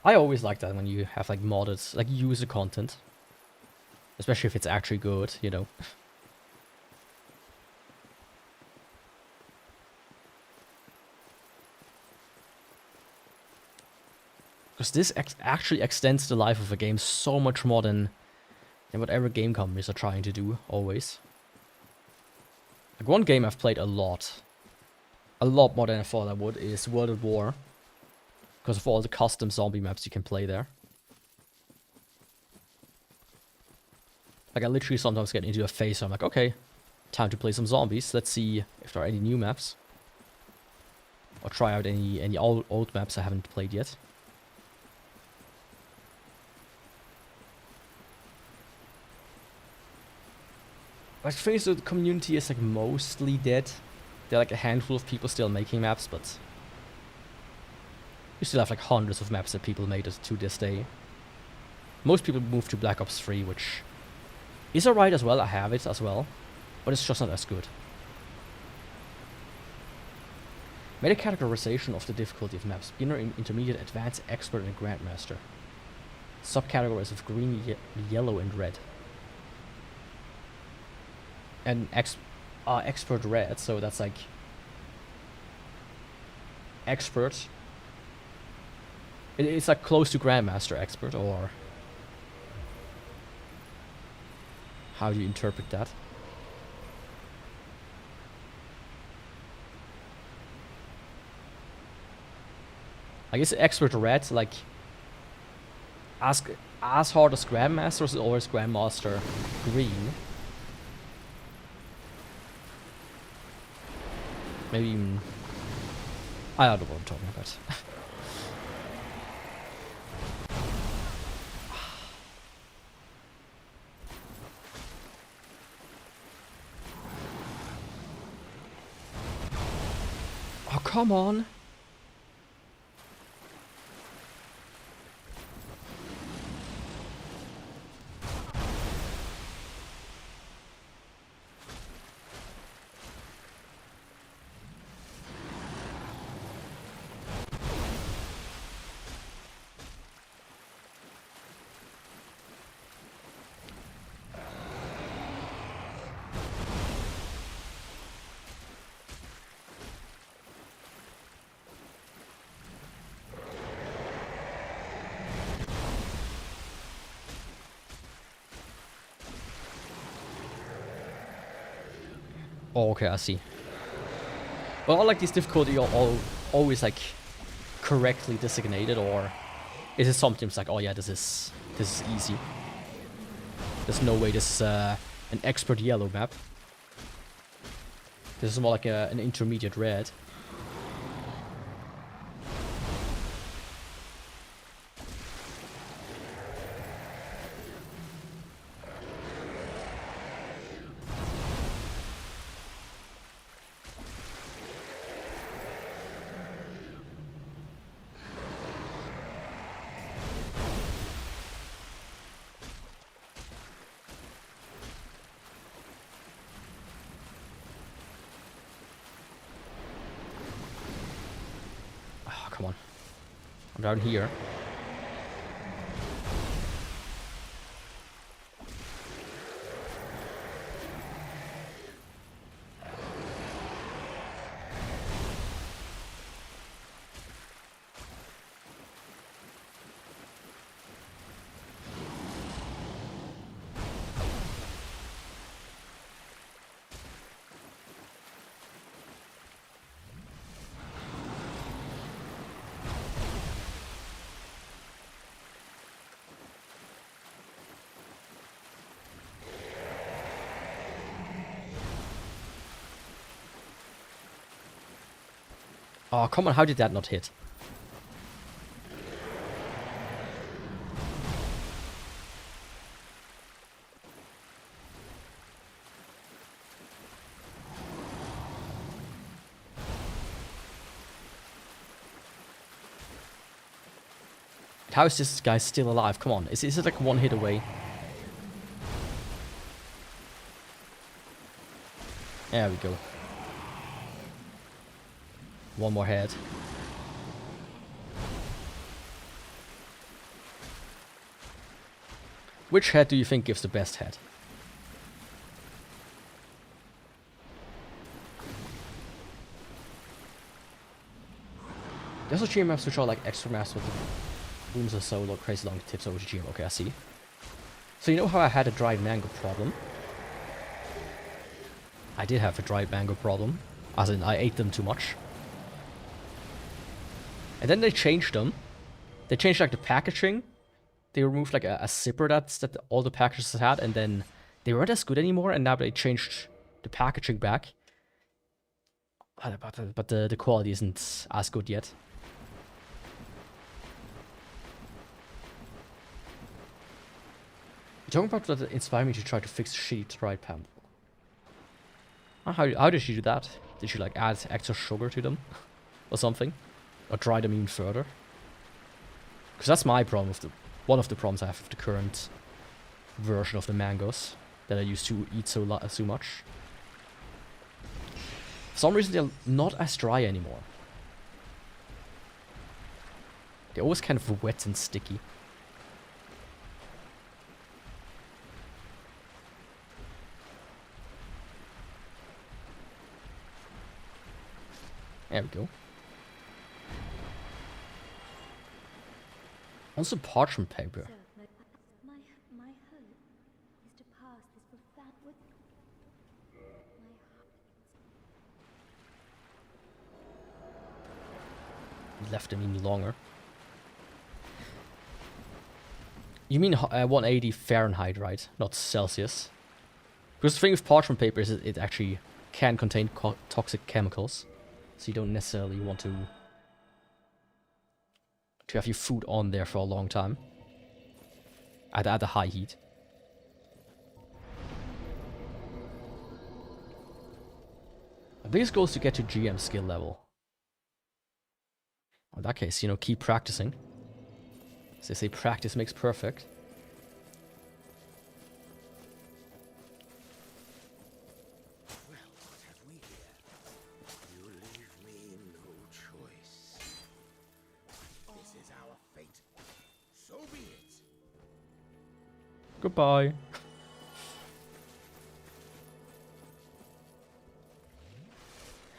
I always like that when you have like modded, like user content. Especially if it's actually good, you know. Because this actually extends the life of a game so much more than whatever game companies are trying to do, always. Like, one game I've played a lot more than I thought I would, is World at War. Because of all the custom zombie maps you can play there. Like, I literally sometimes get into a phase where I'm like, okay, time to play some zombies. Let's see if there are any new maps. Or try out any old maps I haven't played yet. I think the community is like mostly dead. There are like a handful of people still making maps, but you still have like hundreds of maps that people made to this day. Most people moved to Black Ops 3, which is alright as well. I have it as well, but it's just not as good. Made a categorization of the difficulty of maps: beginner, intermediate, advanced, expert, and grandmaster. Subcategories of green, yellow, and red. And expert red, so that's like expert. It's like close to grandmaster expert, or how do you interpret that? I guess expert red, like as hard as grandmaster, or is grandmaster green? Maybe even, I don't know what I'm talking about. Oh, come on. Oh, okay, I see. But all like these difficulty are all always like correctly designated, or is it sometimes like, oh yeah, this is easy. There's no way this is an expert yellow map. This is more like an intermediate red. Come on. I'm down here. Oh, come on, how did that not hit? How is this guy still alive? Come on, is it like one hit away? There we go. One more head. Which head do you think gives the best head? There's also GM maps which are like extra maps with the rooms or so or crazy long tips over GM. Okay, I see. So you know how I had a dried mango problem? I did have a dried mango problem. As in, I ate them too much. And then they changed them. They changed like the packaging. They removed like a zipper that all the packages had, and then they weren't as good anymore, and now they changed the packaging back. But the quality isn't as good yet. You're talking about that inspired me to try to fix shitty dried pam. How did she do that? Did she like add extra sugar to them? Or something? Or dry them even further? Because that's my problem with one of the problems I have with the current version of the mangoes that I used to eat so much. For some reason they're not as dry anymore. They're always kind of wet and sticky. There we go. Also parchment paper. My hope is to pass this profound with Left them any longer. You mean 180 Fahrenheit, right? Not Celsius. Because the thing with parchment paper is it actually can contain toxic chemicals. So you don't necessarily want to have your food on there for a long time. At a high heat. The biggest goal is to get to GM skill level. In that case, you know, keep practicing. As they say, practice makes perfect. Well, what have we here? You leave me no choice. This is our fate. So be it. Goodbye.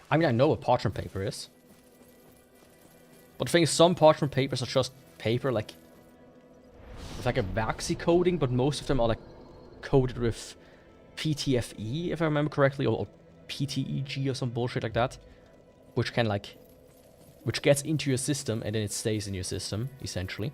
I mean, I know what parchment paper is. But the thing is, some parchment papers are just paper, like, with like a Backseat coating, but most of them are like coated with PTFE, if I remember correctly, or PTEG or some bullshit like that, which gets into your system and then it stays in your system, essentially.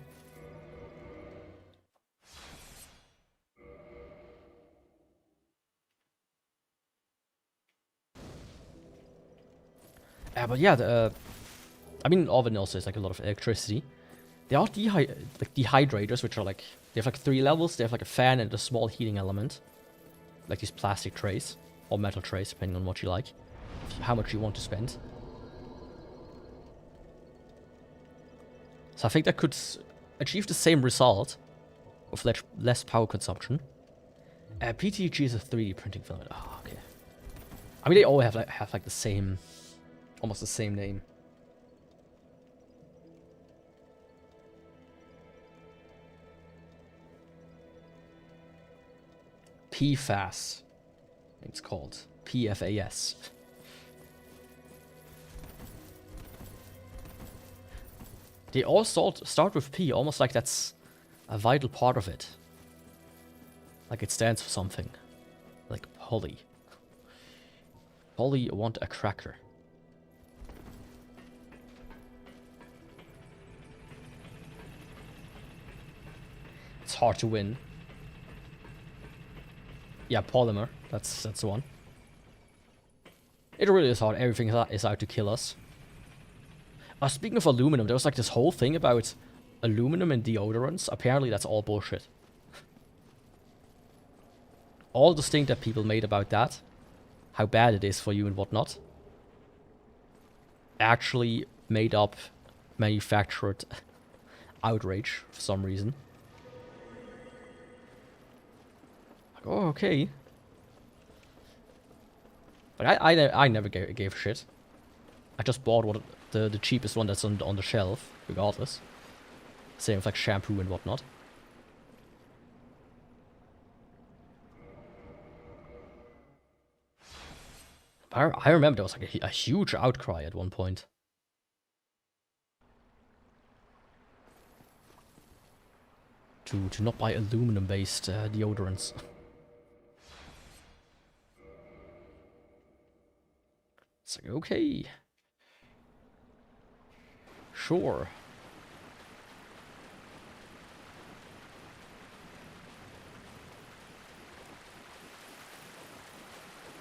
But yeah, I mean, oven also is like a lot of electricity. There are dehydrators, which are like, they have like 3 levels. They have like a fan and a small heating element. Like these plastic trays, or metal trays, depending on what you like. How much you want to spend. So I think that could achieve the same result with less power consumption. PTG is a 3D printing filament. Oh, okay. I mean, they all have like the same, almost the same name. PFAS. I think it's called PFAS. They all start with P, almost like that's a vital part of it. Like it stands for something. Like Polly. Polly want a cracker. It's hard to win. Yeah, polymer. That's the one. It really is hard. Everything is out to kill us. Speaking of aluminum, there was like this whole thing about aluminum and deodorants. Apparently that's all bullshit. All the stink that people made about that, how bad it is for you and whatnot, actually made up manufactured outrage for some reason. Like, oh, okay. But I never gave a shit. I just bought the cheapest one that's on the shelf, regardless. Same with like shampoo and whatnot. I remember there was like a huge outcry at one point. To not buy aluminum-based deodorants. It's like, okay. Sure.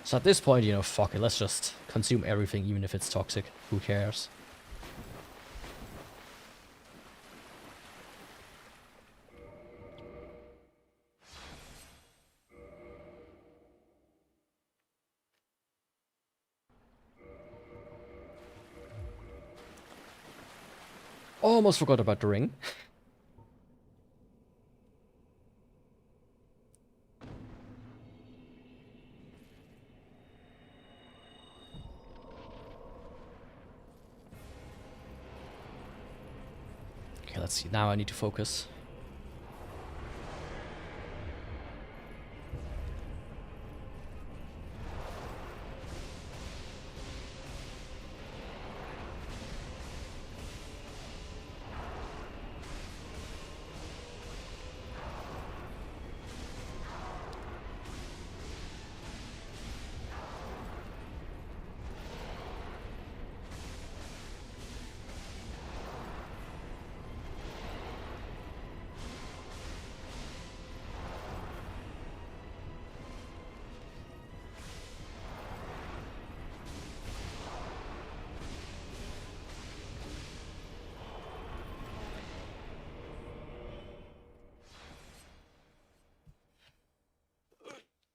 So at this point, you know, fuck it, let's just consume everything, even if it's toxic. Who cares? Almost forgot about the ring. Okay, let's see. Now I need to focus.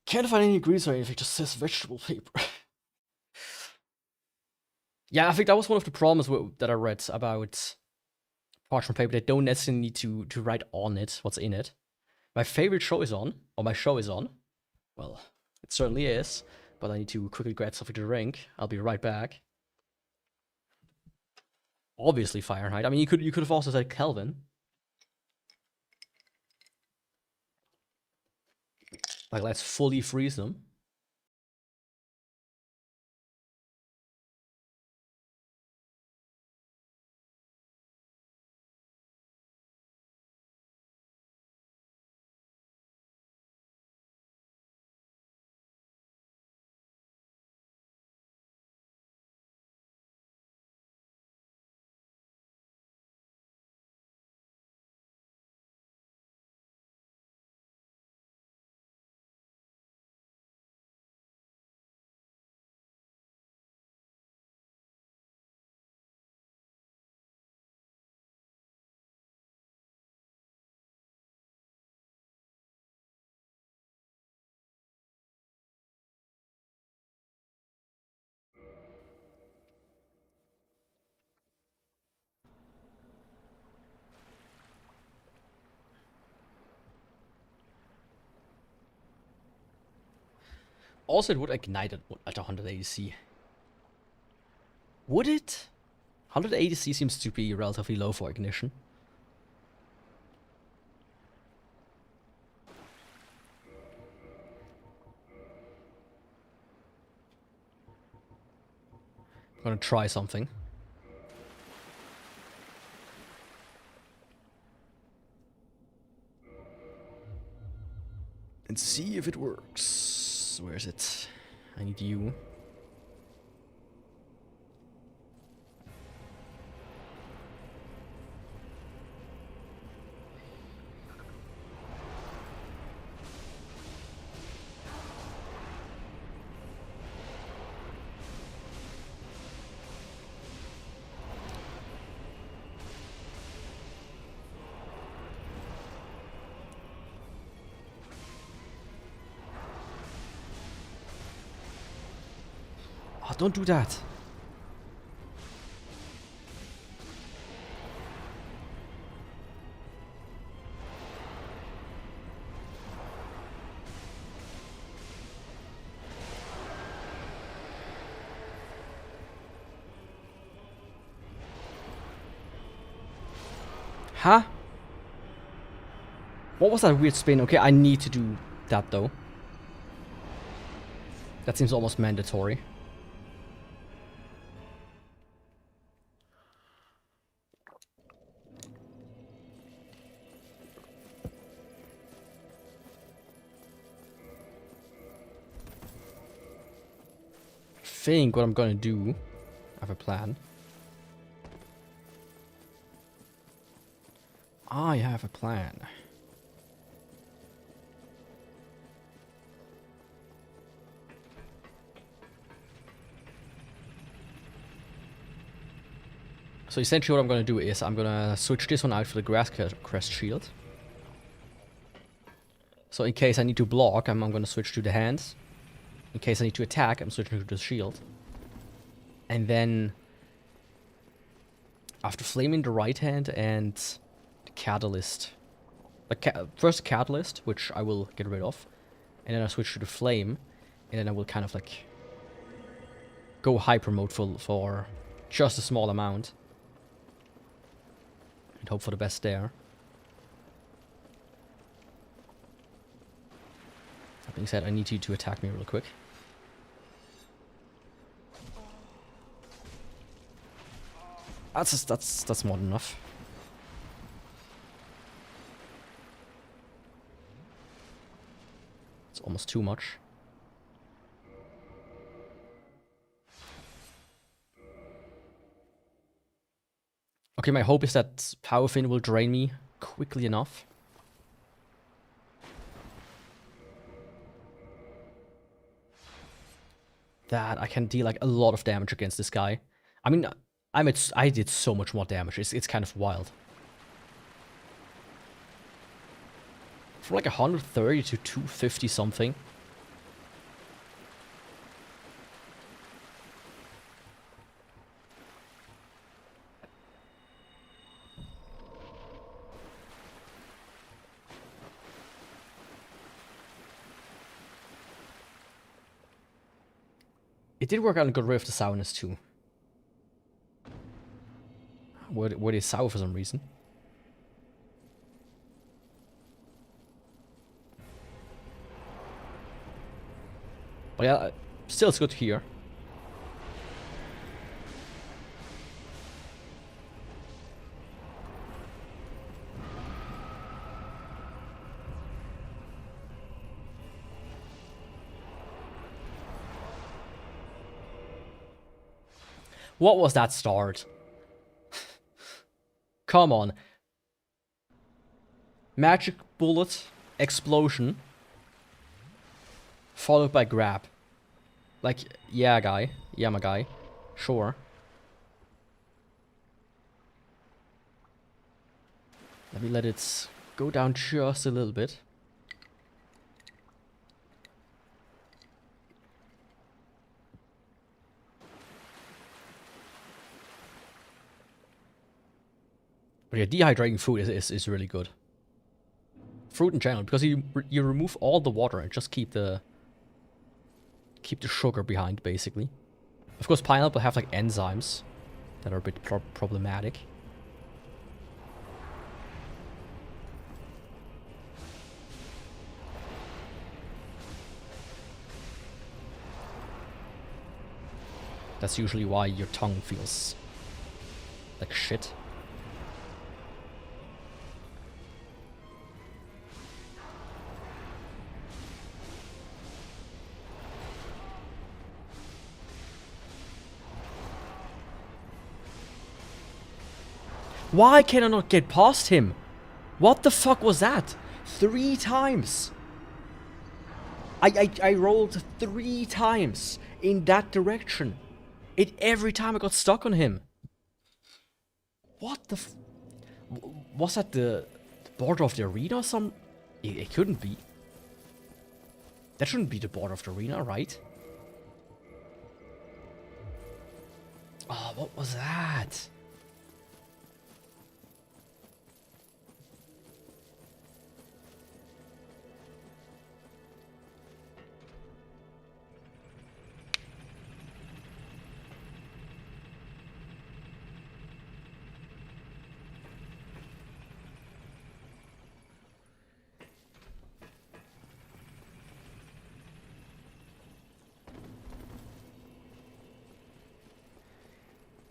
Can't find any ingredients or anything, just says vegetable paper. Yeah, I think that was one of the problems that I read about parchment paper. They don't necessarily need to write on it what's in it. My favorite show is on, or my show is on. Well, it certainly is, but I need to quickly grab something to drink. I'll be right back. Obviously Fahrenheit. I mean, you could have also said Kelvin. Like, let's fully freeze them. Also, it would ignite at 180C. Would it? 180C seems to be relatively low for ignition. I'm gonna try something. And see if it works. Where is it? I need you. Oh, don't do that. Huh? What was that weird spin? Okay, I need to do that though. That seems almost mandatory. I think what I'm gonna do, I have a plan. I have a plan. So essentially what I'm gonna do is I'm gonna switch this one out for the grass crest shield. So in case I need to block, I'm gonna switch to the hands. In case I need to attack, I'm switching to the shield. And then after flaming the right hand and the catalyst, first catalyst, which I will get rid of, and then I switch to the flame, and then I will kind of like go hyper mode for just a small amount and hope for the best there. That being said, I need you to attack me real quick. That's more than enough. It's almost too much. Okay, my hope is that Power Fin will drain me quickly enough. That I can deal like a lot of damage against this guy. I mean, I did so much more damage. It's kind of wild. From like 130 to 250 something. It did work out and got rid of the sourness too. Were they sour for some reason? But yeah, still it's good to hear. What was that start? Come on. Magic bullet, explosion, followed by grab. Like, yeah, guy. Yeah, my guy. Sure. Let me let it go down just a little bit. But yeah, dehydrating food is really good. Fruit in general, because you remove all the water and just keep the keep the sugar behind, basically. Of course, pineapple have like enzymes that are a bit problematic. That's usually why your tongue feels like shit. Why can I not get past him? What the fuck was that? 3 times. I rolled 3 times in that direction. Every time I got stuck on him. What the was that the border of the arena or some? It couldn't be. That shouldn't be the border of the arena, right? Oh, what was that?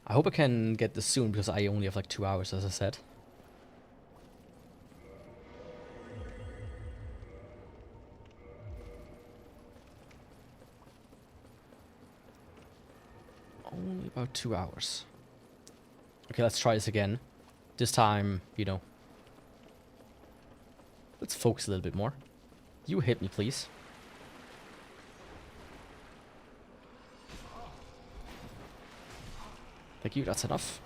I hope I can get this soon, because I only have like 2 hours, as I said. Only about 2 hours. Okay, let's try this again. This time, you know. Let's focus a little bit more. You hit me, please. Thank you, that's enough.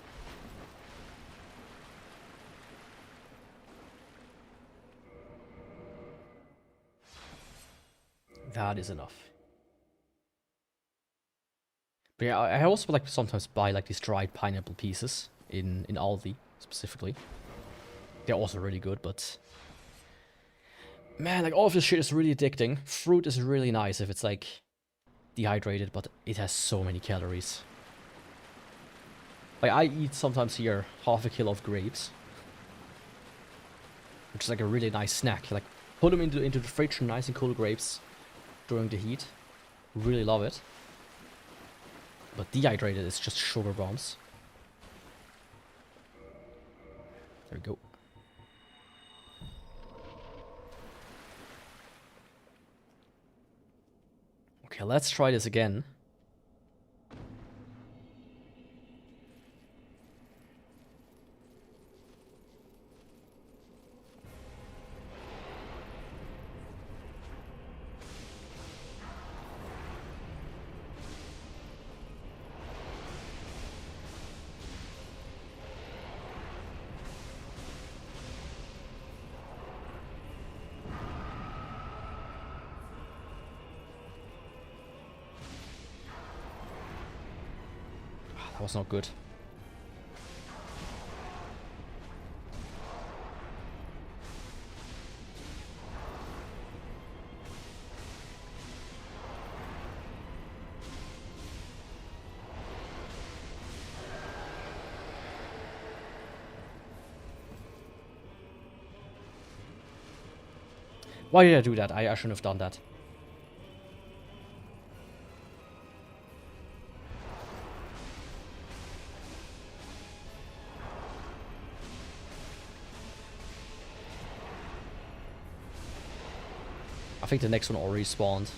That is enough. But yeah, I also like sometimes buy like these dried pineapple pieces in Aldi specifically. They're also really good, but man, like all of this shit is really addicting. Fruit is really nice if it's like dehydrated, but it has so many calories. Like I eat sometimes here half a kilo of grapes, which is like a really nice snack. Like put them into the fridge, nice and cool grapes during the heat. Really love it. But dehydrated is just sugar bombs. There we go. Okay, let's try this again. That was not good. Why did I do that? I shouldn't have done that. I think the next one already spawned.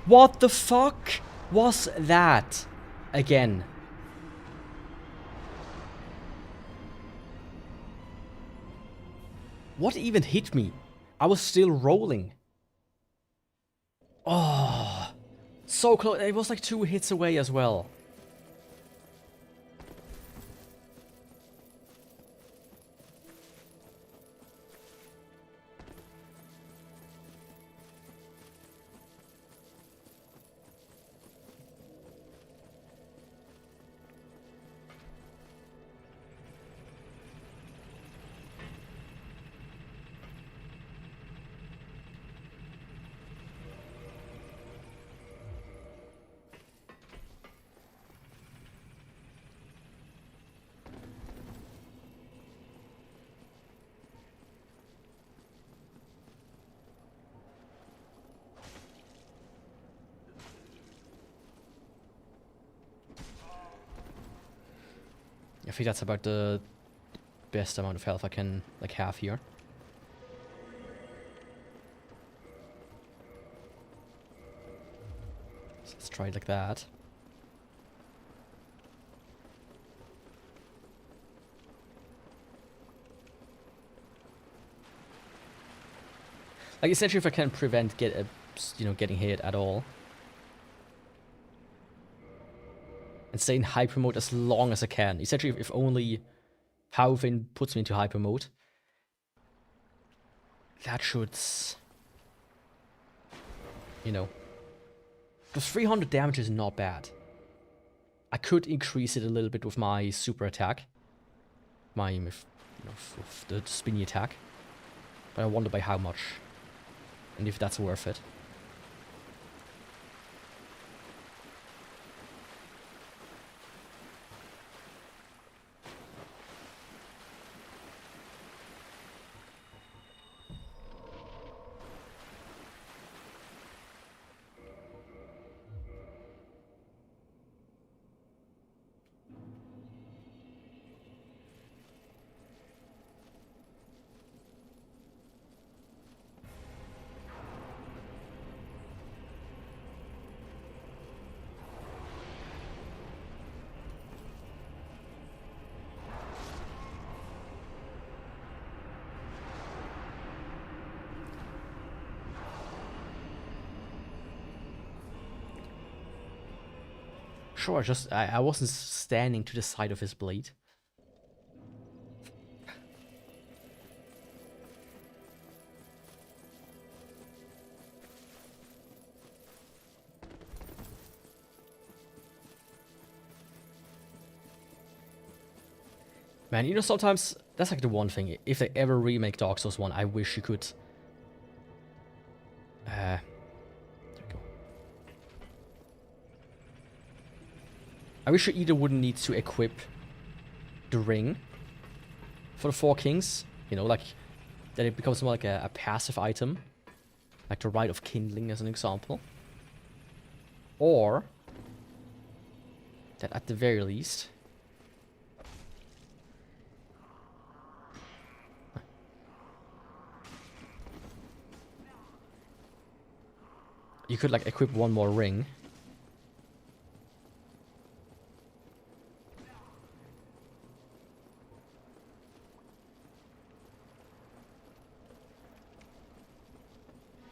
What the fuck was that? Again. What even hit me? I was still rolling. Oh, so close. It was like 2 hits away as well. I think that's about the best amount of health I can like have here. So let's try it like that. Like essentially, if I can prevent getting hit at all, and stay in hyper mode as long as I can. Essentially, if only Howvin puts me into hyper mode, that should, because 300 damage is not bad. I could increase it a little bit with my super attack, with the spinny attack, but I wonder by how much, and if that's worth it. Sure, I wasn't standing to the side of his blade. Man, sometimes that's like the one thing. If they ever remake Dark Souls 1, I wish you could. There we go. I wish you either wouldn't need to equip the ring for the 4 Kings, like that it becomes more like a passive item, like the Rite of Kindling as an example, or that at the very least you could like equip one more ring.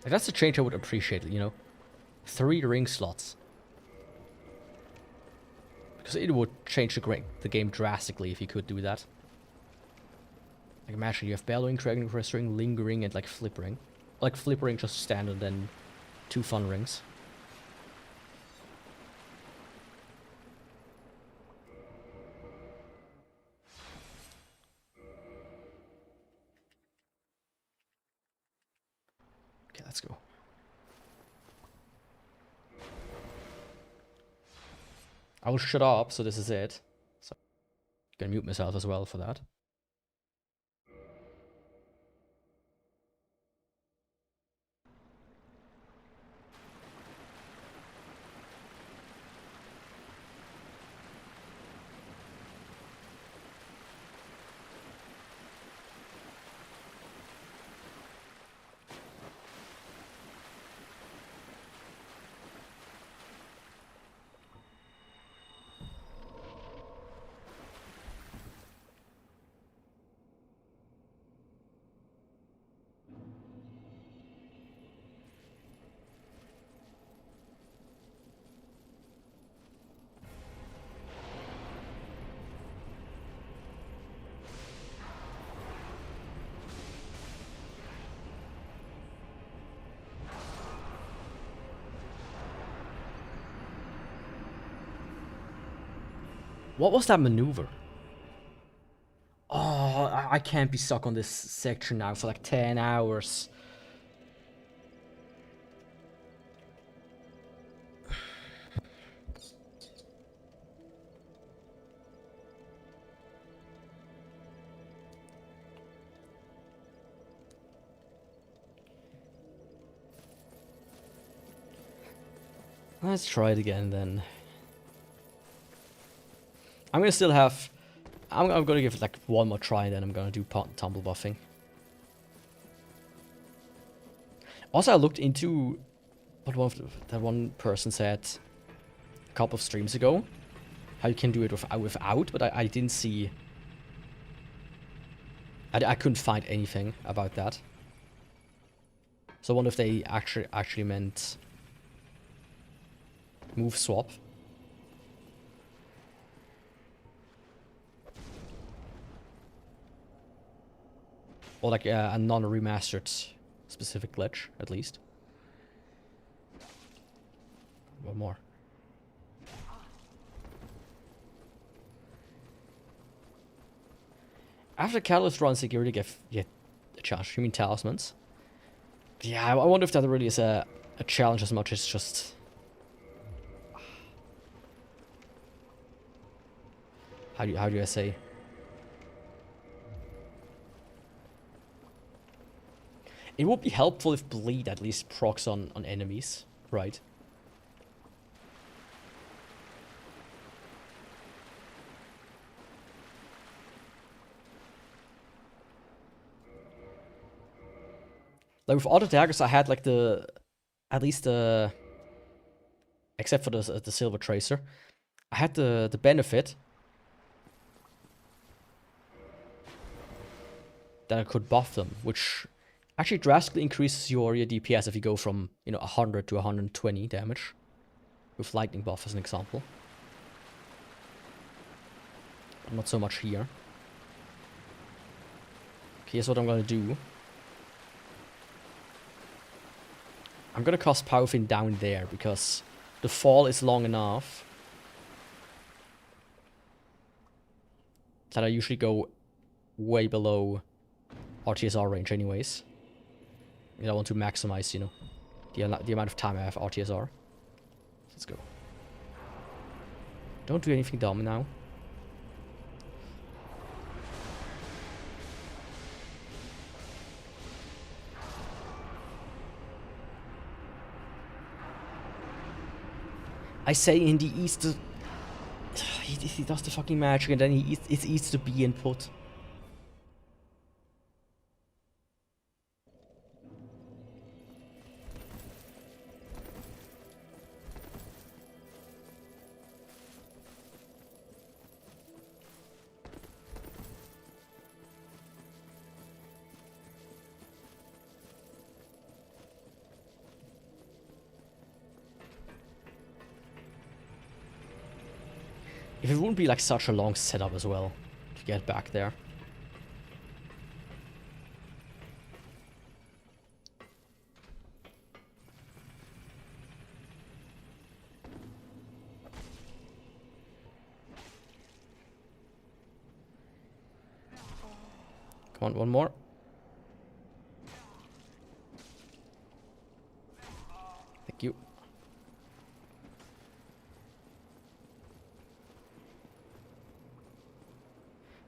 Like, that's a change I would appreciate, 3 ring slots. Because it would change the game drastically if you could do that. Like imagine you have Bellowing, Dragon Crest Ring, Lingering, and like Flip Ring. Like Flip Ring just standard, then 2 fun rings. Okay, let's go. I will shut up, so this is it. So I'm gonna mute myself as well for that. What was that maneuver? Oh, I can't be stuck on this section now for like 10 hours. Let's try it again then. I'm gonna still have... I'm gonna give it like one more try and then I'm gonna do tumble buffing. Also, I looked into what that one person said a couple of streams ago. How you can do it without, but I didn't see... I couldn't find anything about that. So I wonder if they actually meant move swap. Or like a non-remastered specific glitch, at least. One more. After Catalyst runs, security get a challenge. You mean talismans? Yeah, I wonder if that really is a challenge as much as just... How do I say? It would be helpful if bleed at least procs on enemies, right? Like with other daggers, I had like at least except for the silver tracer, I had the benefit that I could buff them, which actually drastically increases your DPS if you go from, you know, 100 to 120 damage. With lightning buff as an example. But not so much here. Okay, here's what I'm gonna do. I'm gonna cast Powerfin down there because the fall is long enough that I usually go way below RTSR range anyways. I want to maximize, you know, the amount of time I have RTSR. Let's go. Don't do anything dumb now. I say in the East, he does the fucking magic and then it eats the B input. If it wouldn't be like such a long setup as well to get back there. Come on, one more. Thank you.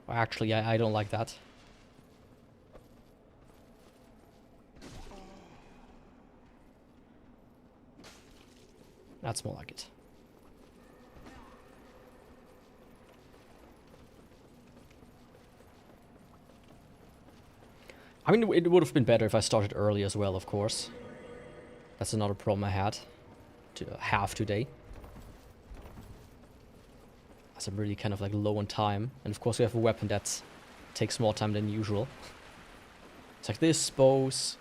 Actually, I don't like that. That's more like it. I mean, it would have been better if I started early as well, of course. That's another problem I had to have today. As I'm really kind of like low on time. And of course we have a weapon that takes more time than usual. It's like this, bows,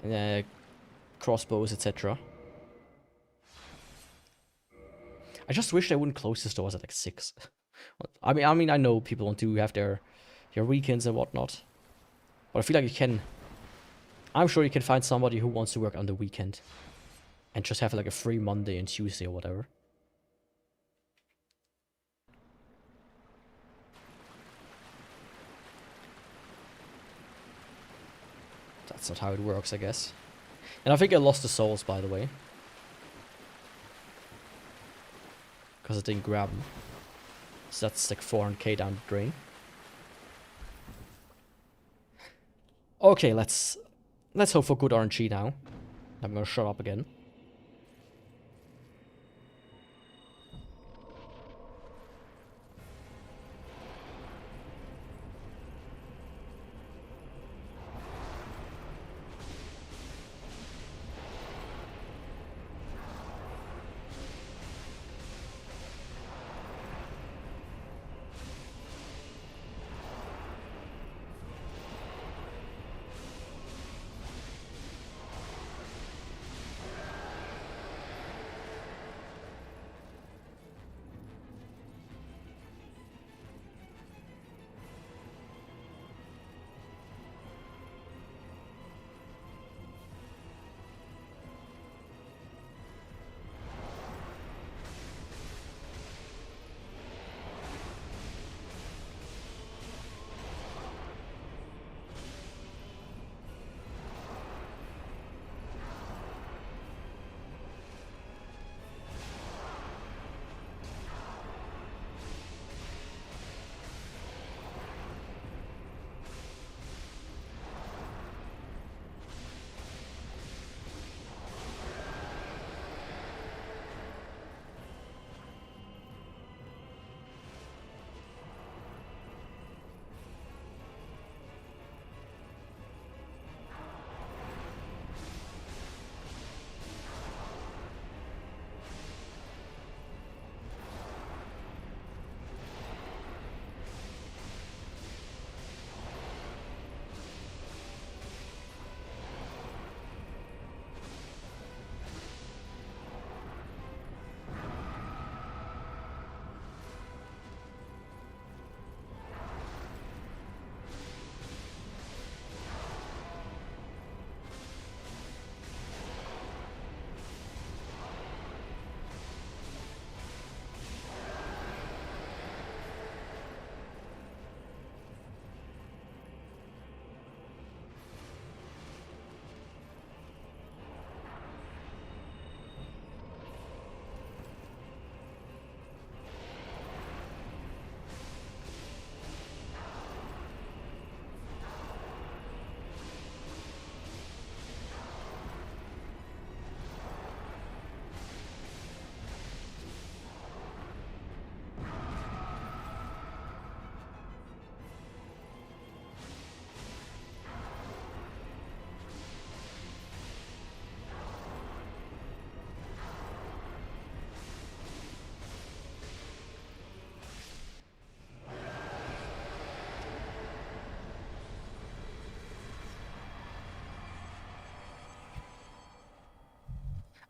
and crossbows, etc. I just wish they wouldn't close the stores at like 6. I mean, I know people want to have their weekends and whatnot. But I feel like you can... I'm sure you can find somebody who wants to work on the weekend. And just have like a free Monday and Tuesday or whatever. That's not how it works, I guess. And I think I lost the souls, by the way. Because I didn't grab them. So that's like 400k down the drain. Okay, let's hope for good RNG now. I'm gonna shut up again.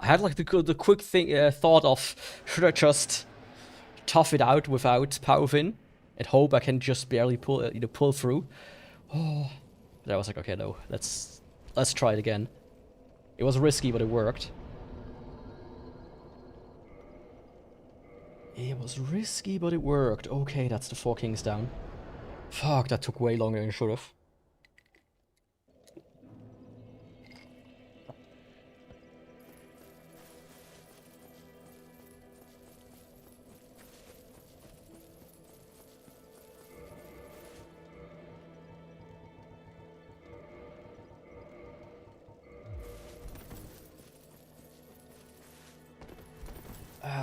I had like the quick thought of, should I just tough it out without power within and hope I can just barely pull through. Oh, but I was like, okay, no, let's try it again. It was risky, but it worked. It was risky, but it worked. Okay, that's the 4 kings down. Fuck, that took way longer than it should have.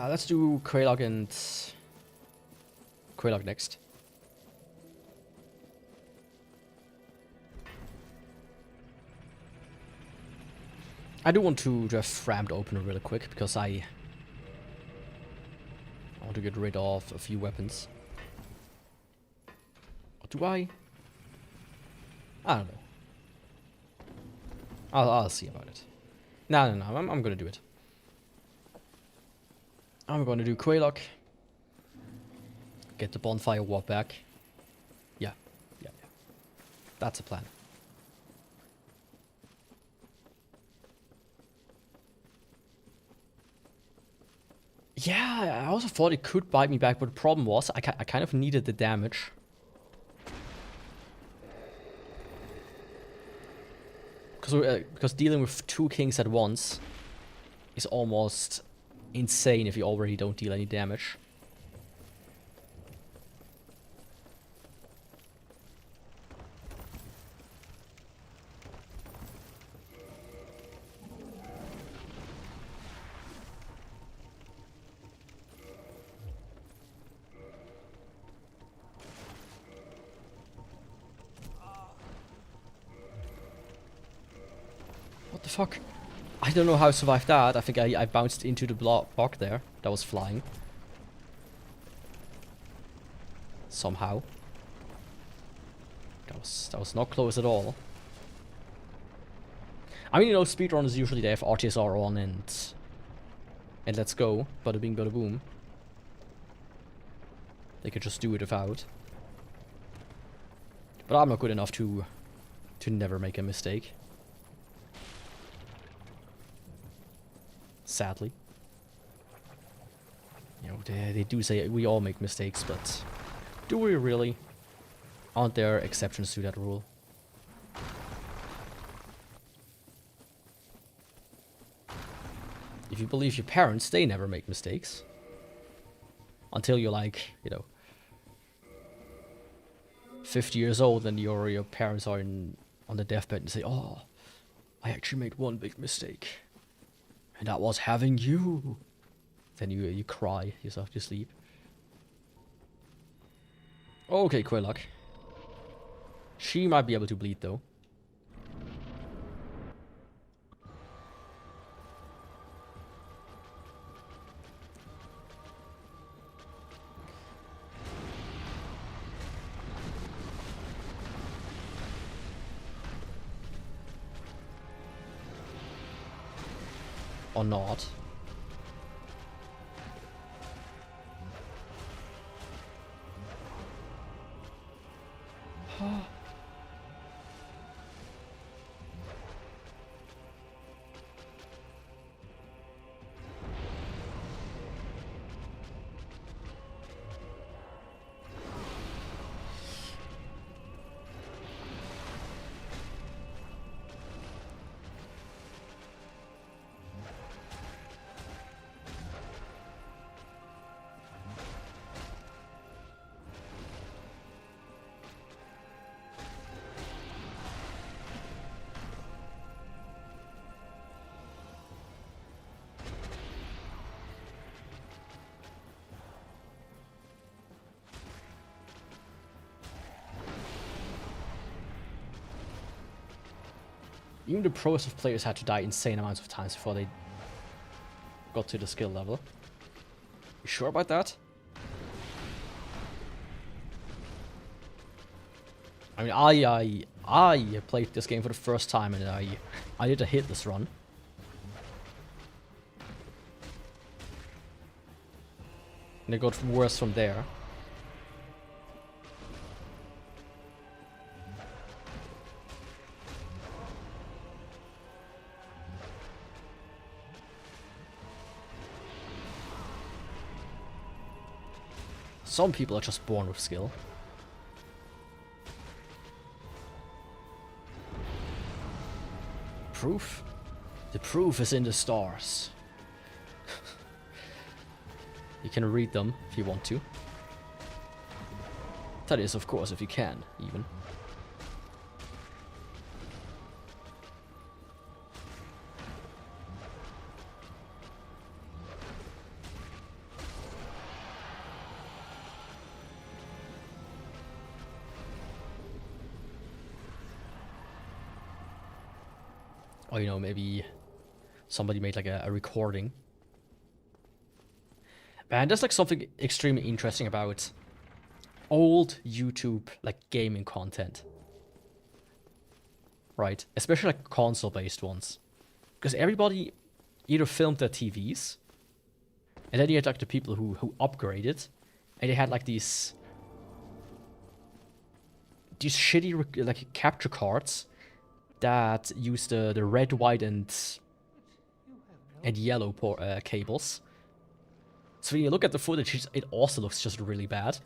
Let's do Kraylog and Kraylog next. I do want to just ram the opener really quick because I want to get rid of a few weapons. Or do I? I don't know. I'll see about it. No, I'm gonna do it. I'm gonna do Kraylog. Get the bonfire warp back. Yeah. That's a plan. Yeah, I also thought it could bite me back, but the problem was I kind of needed the damage. Because dealing with 2 kings at once is almost insane if you already don't deal any damage. What the fuck? I don't know how I survived that. I think I bounced into the block there that was flying. Somehow. That was not close at all. I mean, you know, speedrunners usually they have RTSR on and let's go. Bada bing, bada boom. They could just do it without. But I'm not good enough to never make a mistake. Sadly. You know, they do say we all make mistakes, but do we really? Aren't there exceptions to that rule? If you believe your parents, they never make mistakes. Until you're like, you know, 50 years old and your parents are on the deathbed and say, oh, I actually made one big mistake. And that was having you. Then you cry yourself to sleep. Okay, Quillock. She might be able to bleed though. Or not. Even the pros of players had to die insane amounts of times before they got to the skill level. You sure about that? I mean, I played this game for the first time and I did a hitless run. And it got worse from there. Some people are just born with skill. Proof? The proof is in the stars. You can read them if you want to. That is, of course, if you can, even. Or, you know, maybe somebody made like a recording. Man, there's like something extremely interesting about old YouTube like gaming content. Right? Especially like console-based ones. Because everybody either filmed their TVs, and then you had like the people who upgraded, and they had like these shitty like capture cards that use the red, white, and yellow cables. So when you look at the footage, it also looks just really bad.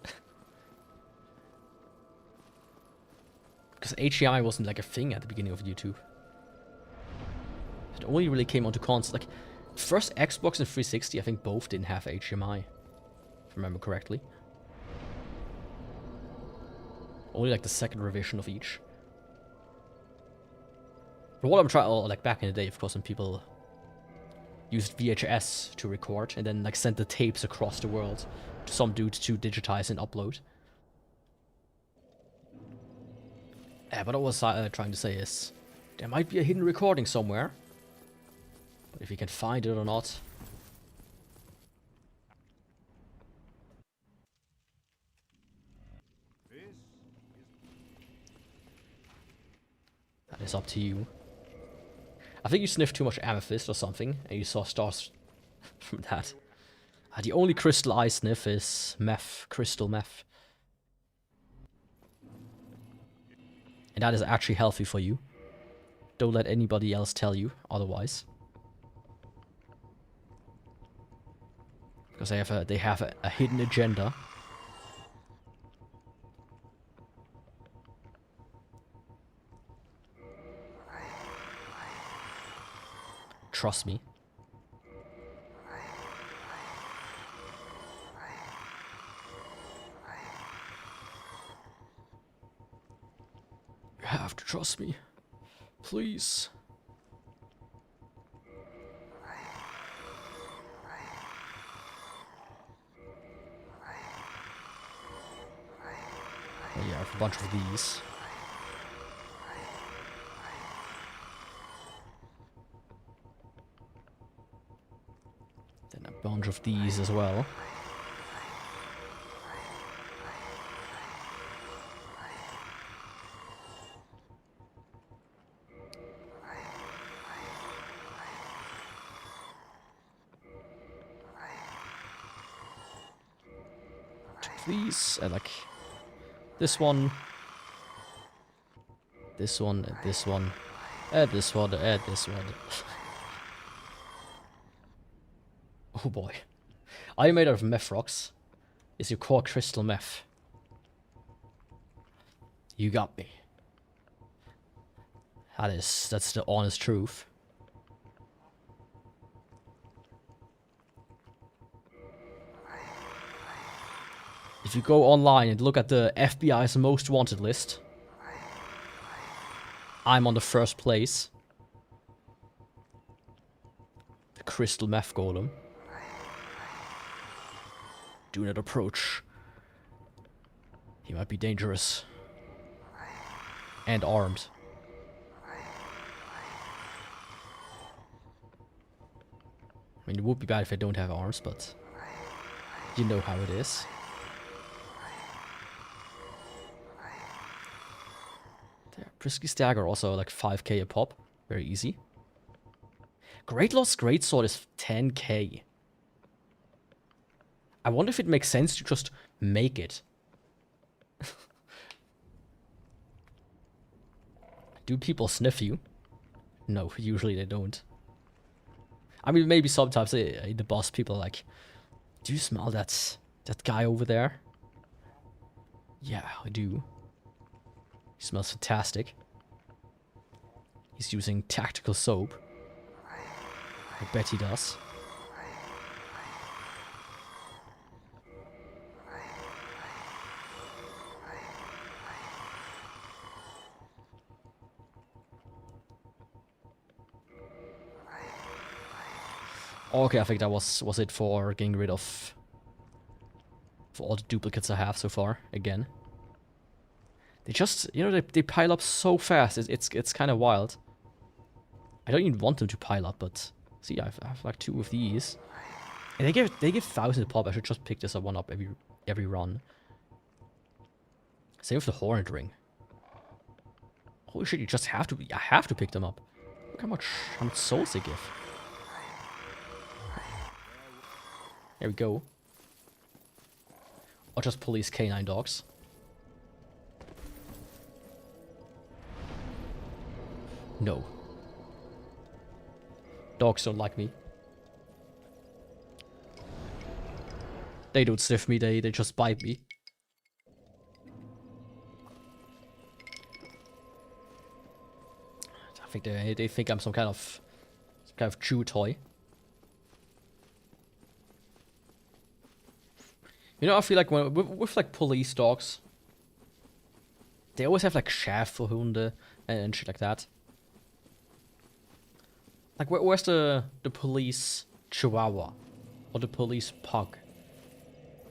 Because HDMI wasn't like a thing at the beginning of YouTube. It only really came onto console. Like, first Xbox and 360, I think both didn't have HDMI, if I remember correctly. Only like the second revision of each. But what I'm trying, like back in the day, of course, when people used VHS to record and then like sent the tapes across the world to some dude to digitize and upload. Yeah, but what I was trying to say is, there might be a hidden recording somewhere. But if you can find it or not. That is up to you. I think you sniffed too much amethyst or something, and you saw stars from that. The only crystal I sniff is meth, crystal meth. And that is actually healthy for you. Don't let anybody else tell you otherwise. Because they have a hidden agenda. Trust me. You have to trust me. Please. Oh yeah, I have a bunch of these. Then a bunch of these as well. These, like this one, this one, this one, this one, this one. Oh boy. Are you made out of meth rocks? Is your core crystal meth? You got me. That's the honest truth. If you go online and look at the FBI's most wanted list, I'm on the first place. The crystal meth golem. Do not approach. He might be dangerous. And armed. I mean, it would be bad if I don't have arms, but you know how it is. Priscilla's Dagger also like 5k a pop. Very easy. Great Lost Greatsword is 10k. I wonder if it makes sense to just make it. Do people sniff you? No, usually they don't. I mean, maybe sometimes in the boss people are like, do you smell that guy over there? Yeah, I do. He smells fantastic. He's using tactical soap. I bet he does. Okay, I think that was it for getting rid of for all the duplicates I have so far again. They just, you know, they pile up so fast. It's kind of wild. I don't even want them to pile up, but see, I have like 2 of these, and they give 1,000 pop. I should just pick this one up every run. Same with the Hornet Ring. Holy shit! You just have to. I have to pick them up. Look how much souls they give. There we go. Or just police canine dogs. No. Dogs don't like me. They don't sniff me, they just bite me. I think they think I'm some kind of kind of chew toy. You know, I feel like with like police dogs, they always have like Schäferhunde and shit like that. Like where's the police Chihuahua, or the police pug,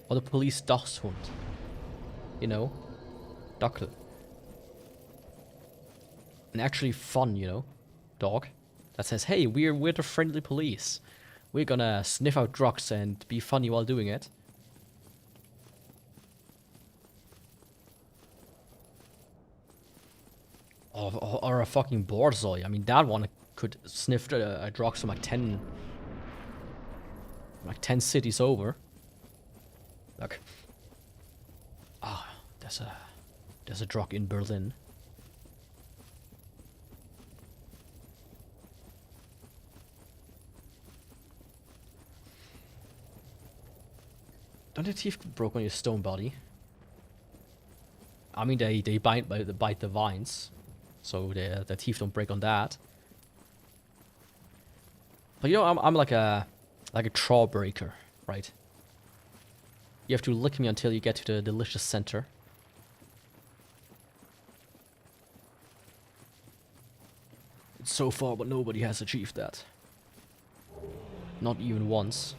or the police Dachshund? You know, Dackel. An actually fun, you know, dog that says, "Hey, we're the friendly police. We're gonna sniff out drugs and be funny while doing it." Or a fucking Borzoi. I mean, that one could sniff drugs from like 10 cities over. Look. Ah, there's a drug in Berlin. Don't the teeth broke on your stone body? I mean, they bite the vines, so the teeth don't break on that. But you know, I'm like a troll breaker, right? You have to lick me until you get to the delicious center. It's so far, but nobody has achieved that. Not even once.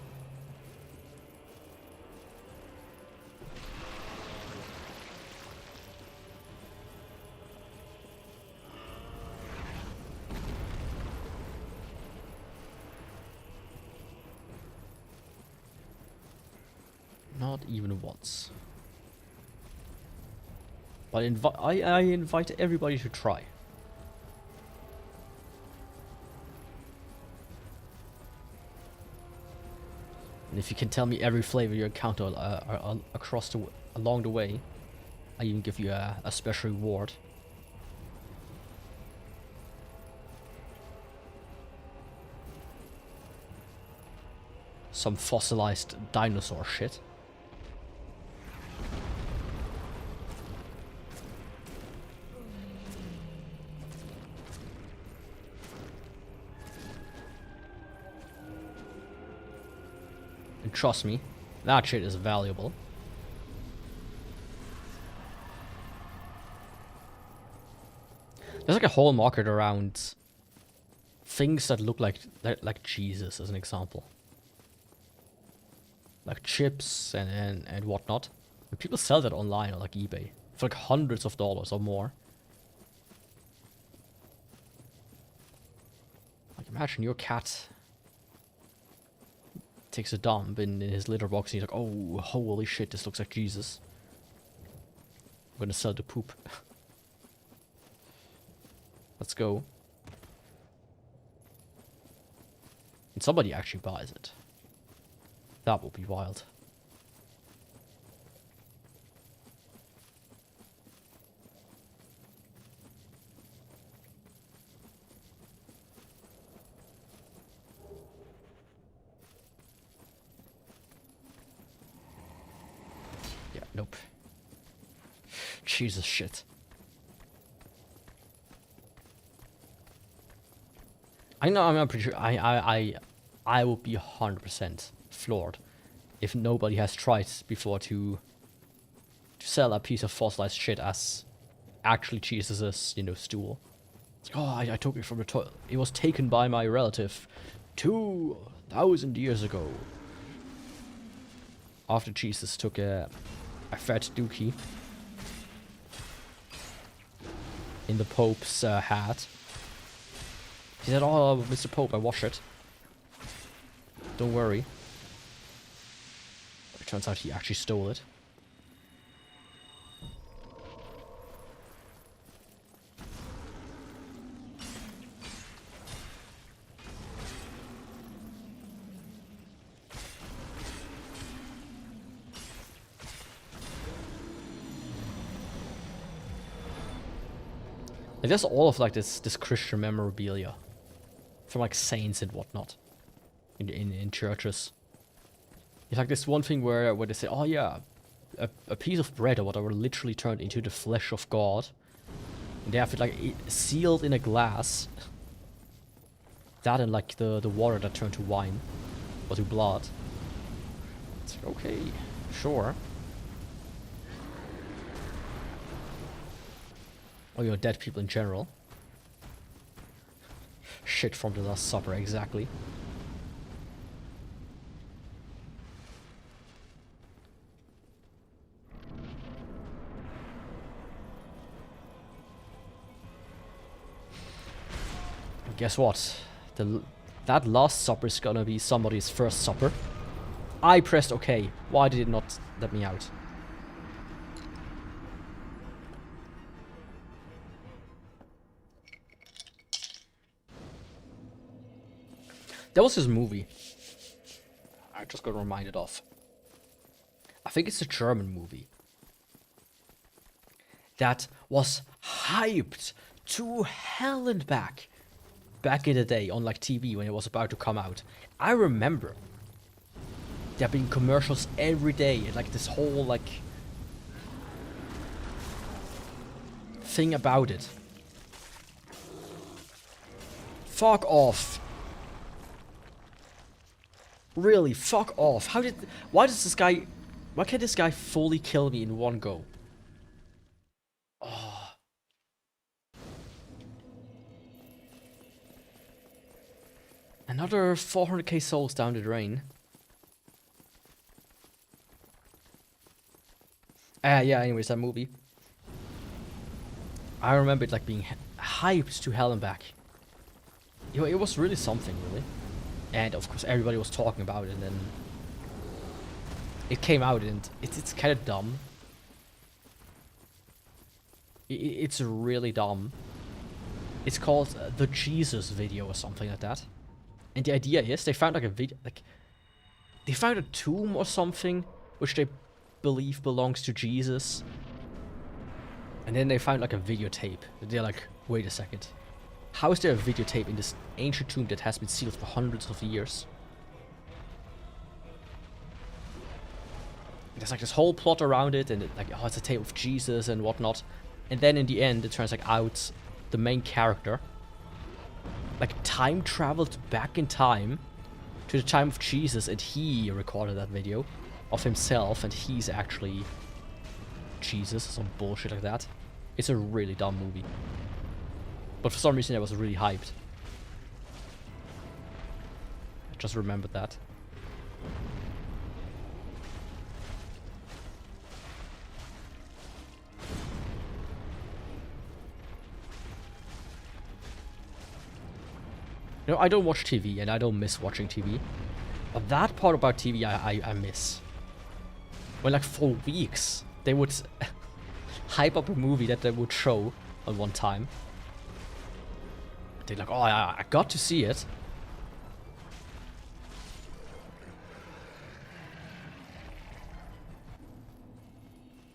Not even once. But I invite everybody to try. And if you can tell me every flavor you encounter along the way, I even give you a special reward. Some fossilized dinosaur shit. And trust me, that shit is valuable. There's like a whole market around things that look like Jesus, as an example. Like chips and whatnot. And people sell that online on like eBay for like hundreds of dollars or more. Like imagine your cat takes a dump in his litter box and he's like, "Oh, holy shit, this looks like Jesus. I'm gonna sell the poop." Let's go. And somebody actually buys it. That will be wild. Yeah, nope. Jesus shit. I'm pretty sure I will be 100% floored if nobody has tried before to sell a piece of fossilized shit as actually Jesus' stool. It's like, oh, I took it from the toilet. It was taken by my relative 2,000 years ago. After Jesus took a fat dookie in the Pope's hat. He said, "Oh, Mr. Pope, I wash it. Don't worry." It turns out he actually stole it. Like, there's all of like this Christian memorabilia from like saints and whatnot in churches. It's like this one thing where they say, "Oh yeah, a piece of bread or whatever literally turned into the flesh of God," and they have it like sealed in a glass. That and like the water that turned to wine or to blood. It's like, okay, sure. Or you know, dead people in general. Shit from the Last Supper, exactly. And guess what? That Last Supper is gonna be somebody's first supper. I pressed OK. Why did it not let me out? There was this movie I just got reminded of. I think it's a German movie that was hyped to hell and back in the day on like TV when it was about to come out. I remember there being commercials every day and like this whole like thing about it. Fuck off. Really, fuck off. Why can this guy fully kill me in one go? Oh. Another 400k souls down the drain. Yeah, anyways, that movie. I remember it like being hyped to hell and back. You know, it was really something, really. And of course everybody was talking about it, and then it came out, and it's kind of dumb. It's really dumb. It's called the Jesus video or something like that. And the idea is they found like a video, like they found a tomb or something which they believe belongs to Jesus. And then they found like a videotape. They're like, wait a second. How is there a videotape in this ancient tomb that has been sealed for hundreds of years? There's like this whole plot around it, and like, oh, it's a tape of Jesus and whatnot. And then in the end, it turns like out the main character like time traveled back in time to the time of Jesus, and he recorded that video of himself, and he's actually Jesus, some bullshit like that. It's a really dumb movie. But for some reason I was really hyped. I just remembered that. You know, I don't watch TV, and I don't miss watching TV. But that part about TV I miss. When like for weeks they would hype up a movie that they would show on one time. They're like, oh, I got to see it.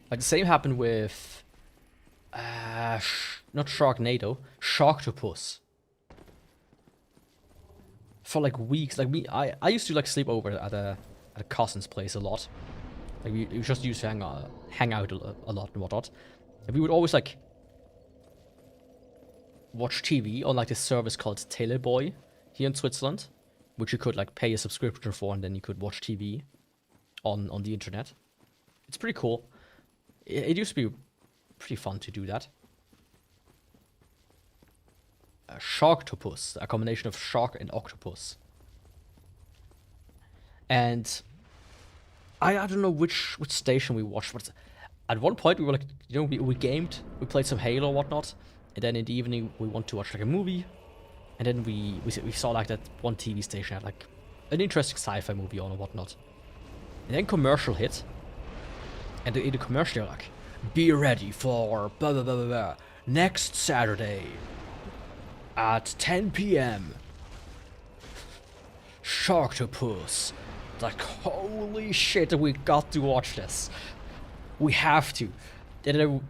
Like the same happened with not Sharknado, Sharktopus. For like weeks, like me, I used to like sleep over at a cousin's place a lot. Like we just used to hang out a lot and whatnot, and we would always like watch TV on like this service called Teleboy here in Switzerland, which you could like pay a subscription for, and then you could watch TV on the internet. It's pretty cool. It used to be pretty fun to do that. Sharktopus, a combination of shark and octopus. And I don't know which station we watched, but at one point we were like, you know, we gamed, we played some Halo or whatnot, and then in the evening we want to watch like a movie, and then we saw like that one TV station had like an interesting sci-fi movie on or whatnot. And then commercial hit, and in the commercial they're like, be ready for blah blah blah blah blah next Saturday at 10 p.m. Sharktopus. Like, holy shit, we got to watch this. We have to. And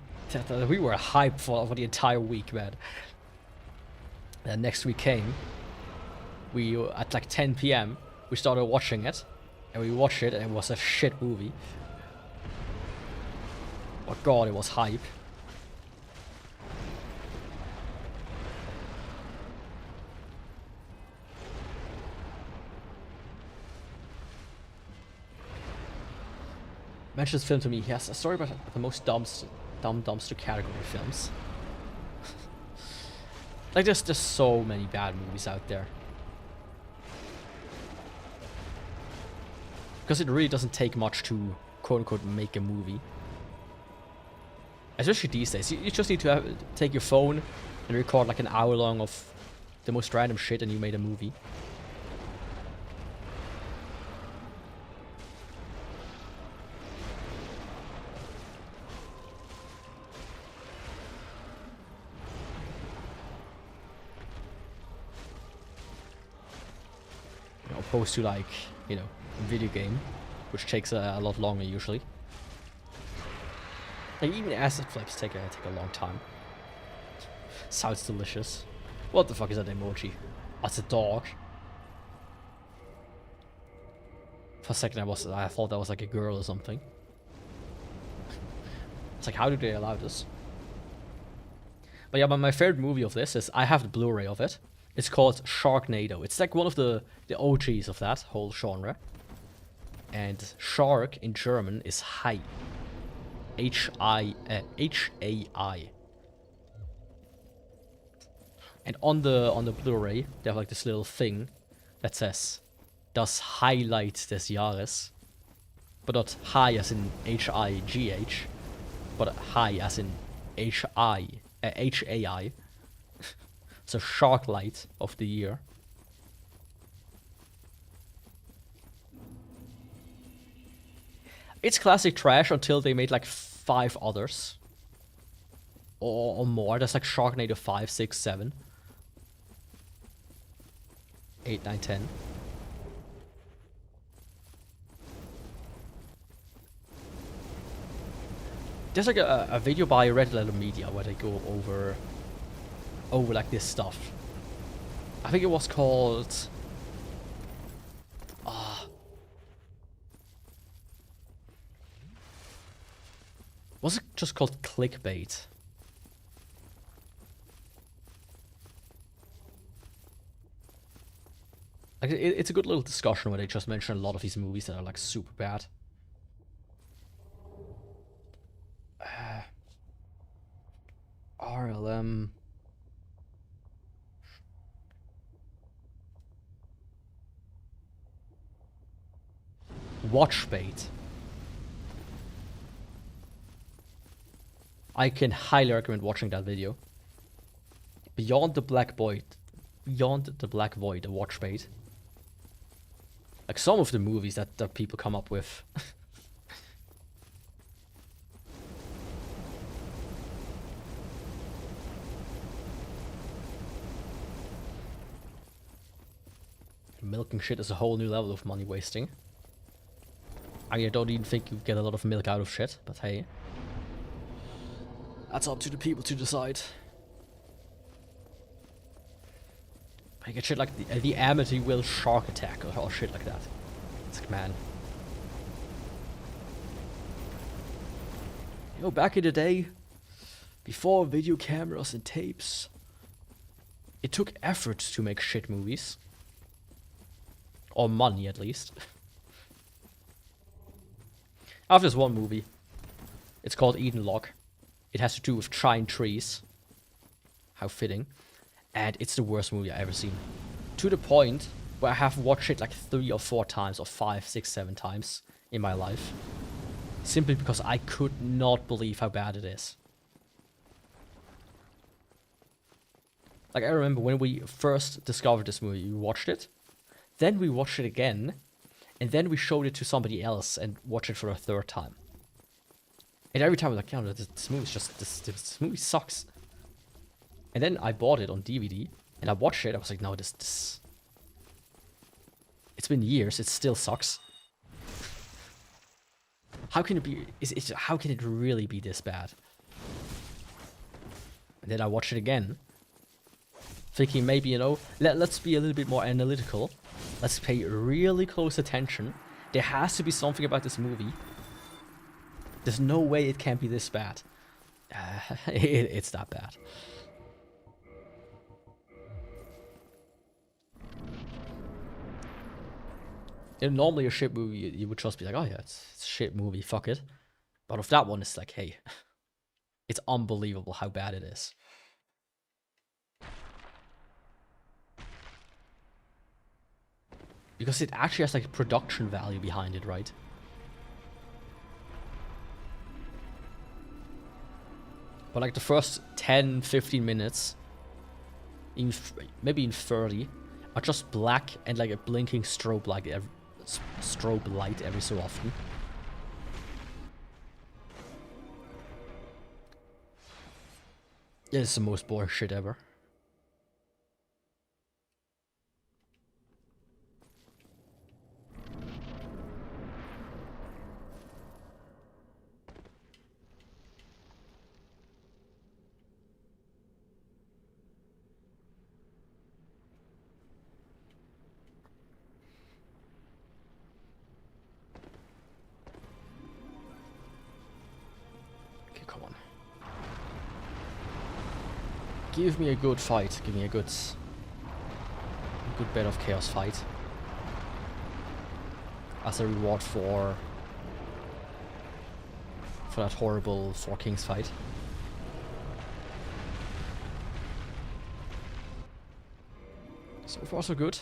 then we were hyped for the entire week, man. And next week came. We, at like 10 p.m., we started watching it. And we watched it, and it was a shit movie. But god, it was hype. mentioned this film to me. He has a story about the most dumb dumpster category films. Like there's just so many bad movies out there. Because it really doesn't take much to quote unquote make a movie. Especially these days. You just need to take your phone and record like an hour long of the most random shit and you made a movie. Opposed to like, you know, a video game, which takes a lot longer usually. Like even asset flips take a long time. Sounds delicious. What the fuck is that emoji? Oh, it's a dog. For a second I thought that was like a girl or something. It's like, how do they allow this? But yeah, but my favorite movie of this is, I have the Blu-ray of it. It's called Sharknado. It's like one of the OGs of that whole genre. And shark in German is Hai. H-A-I. And on the Blu-ray, they have like this little thing that says, Das Highlight des Jahres. But not Hai as in H-I-G-H, but Hai as in H-A-I. So Shark Light of the year. It's classic trash until they made like 5 others. Or more. That's like Sharknado 5, 6, 7. 8, 9, 10. There's like a video by Red Letter Media where they go over like this stuff. I think it was called was it just called clickbait? Like it's a good little discussion where they just mention a lot of these movies that are like super bad. RLM. Watch bait. I can highly recommend watching that video. Beyond the Black Void, a watch bait. Like some of the movies that people come up with. Milking shit is a whole new level of money wasting. I mean, I don't even think you get a lot of milk out of shit, but hey. That's up to the people to decide. I get shit like the Amityville shark attack or shit like that. It's like, man. You know, back in the day, before video cameras and tapes, it took effort to make shit movies. Or money, at least. I have this one movie. It's called Eden Log. It has to do with giant trees. How fitting. And it's the worst movie I've ever seen. To the point where I have watched it like 3 or 4 times, or 5, 6, 7 times in my life. Simply because I could not believe how bad it is. Like, I remember when we first discovered this movie, we watched it. Then we watched it again. And then we showed it to somebody else and watched it for a 3rd time. And every time I was like, yeah, this movie's just, this movie sucks. And then I bought it on DVD, and I watched it, I was like, no, this... It's been years, it still sucks. How can it be, how can it really be this bad? And then I watched it again, thinking maybe, you know, let's be a little bit more analytical. Let's pay really close attention. There has to be something about this movie. There's no way it can't be this bad. It's that bad. In normally a shit movie, you would just be like, oh yeah, it's a shit movie, fuck it. But with that one, it's like, hey, it's unbelievable how bad it is. Because it actually has like production value behind it, right? But like the first 10, 15 minutes, maybe in 30, are just black and like a blinking strobe light every so often. It's the most boring shit ever. Come on. Give me a good fight. Give me a good bit of chaos fight. As a reward for that horrible Four Kings fight. So far so good.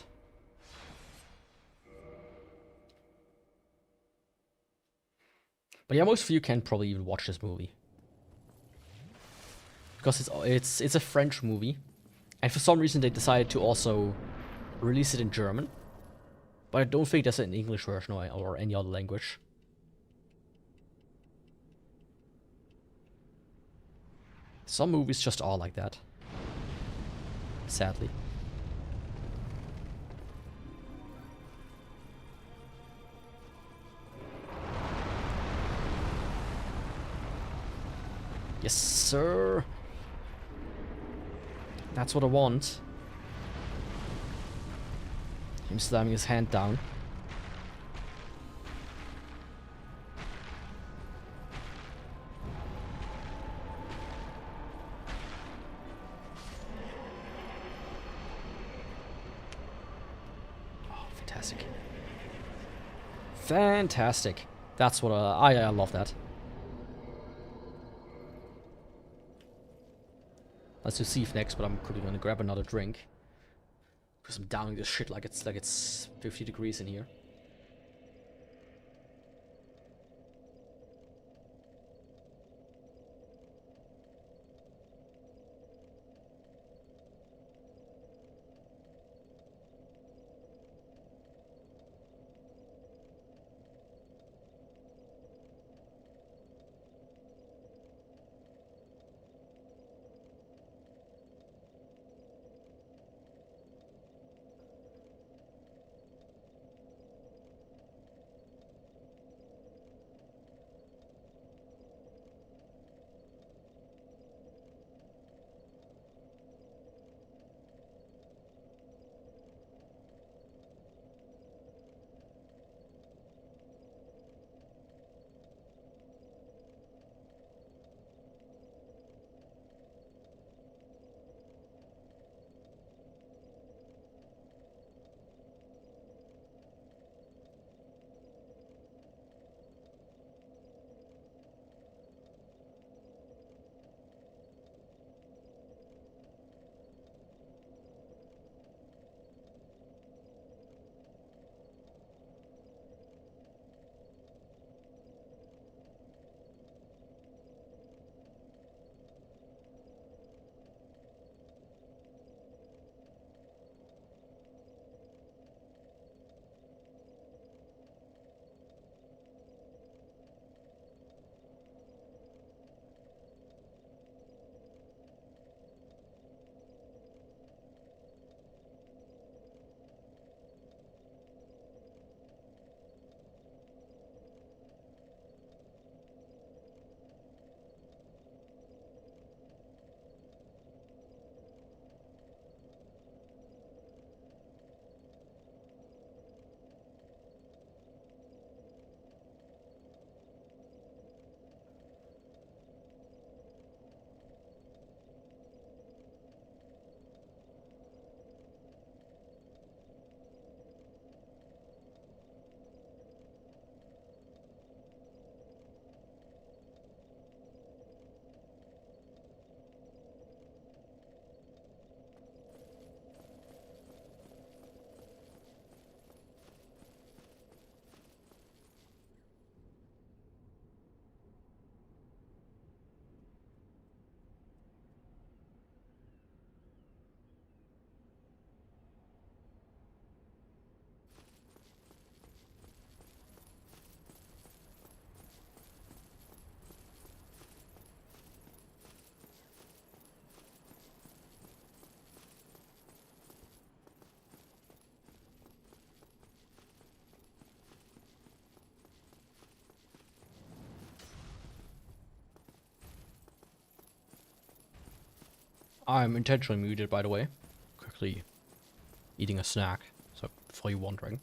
But yeah, most of you can't probably even watch this movie. Because it's a French movie, and for some reason they decided to also release it in German, but I don't think there's an English version or any other language. Some movies just are like that, sadly. Yes, sir. That's what I want. Him slamming his hand down. Oh, fantastic. Fantastic. That's what I love that. Let's do Thief next, but I'm quickly gonna grab another drink. Because I'm downing this shit like it's 50 degrees in here. I'm intentionally muted, by the way. Quickly eating a snack, so for you wondering.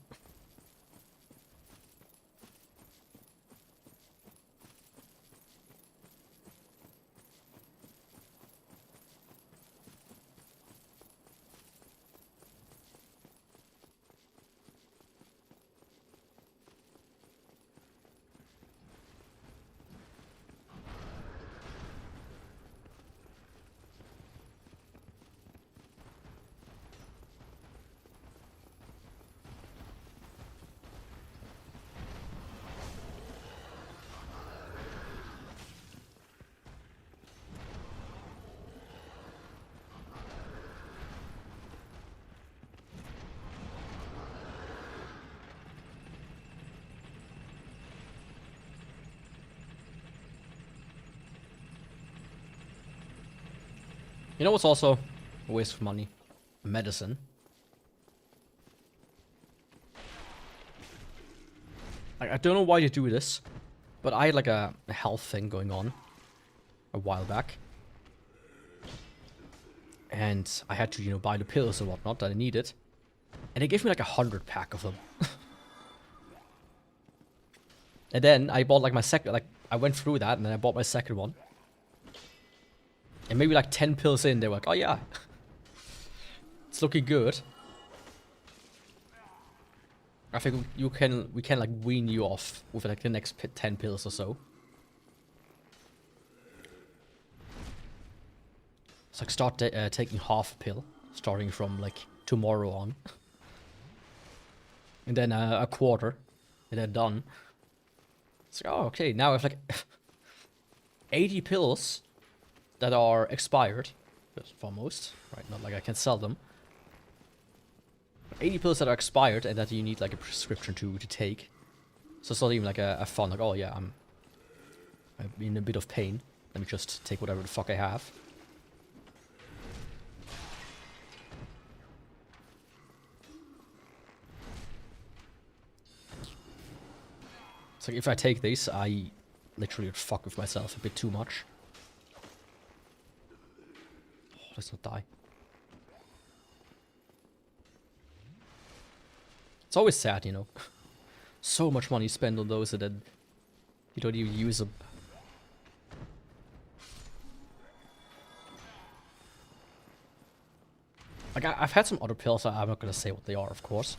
You know what's also a waste of money? Medicine. Like, I don't know why you do this, but I had like a health thing going on a while back. And I had to, you know, buy the pills and whatnot that I needed. And they gave me like 100 pack of them. And then I bought like my second, like I went through that and then I bought my second one. And maybe like 10 pills in, they were like, oh yeah, it's looking good. I think we can like wean you off with like the next 10 pills or so. It's like start taking half a pill, starting from like tomorrow on. And then a quarter, and then done. It's like, oh, okay, now I have like 80 pills that are expired, for most, right? Not like I can sell them. 80 pills that are expired and that you need like a prescription to take. So it's not even like a fun, like, oh yeah, I'm in a bit of pain. Let me just take whatever the fuck I have. It's like if I take these, I literally would fuck with myself a bit too much. Let's not die. It's always sad, you know. So much money spent on those and then you don't even use them. Like, I've had some other pills, I'm not gonna say what they are, of course.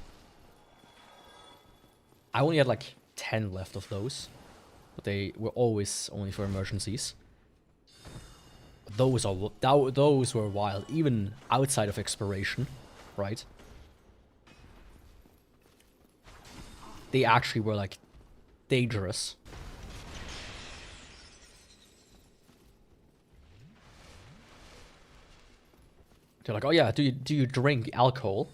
I only had like 10 left of those. But they were always only for emergencies. Those were wild, even outside of expiration, right? They actually were like dangerous. They're like, oh yeah, do you drink alcohol?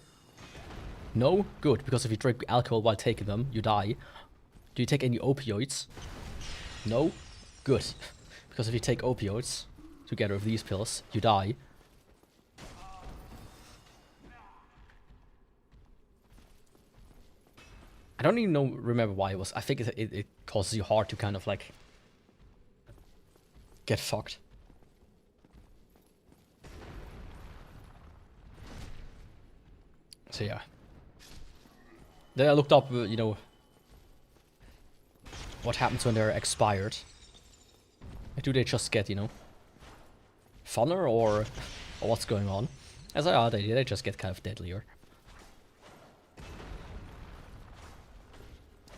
No? Good, because if you drink alcohol while taking them, you die. Do you take any opioids? No? Good. Because if you take opioids together with these pills, you die. I don't even remember why it was. I think it causes you hard to kind of like get fucked. So yeah. Then I looked up, you know, what happens when they're expired. Like, do they just get, you know, funner or what's going on? As I are, they just get kind of deadlier.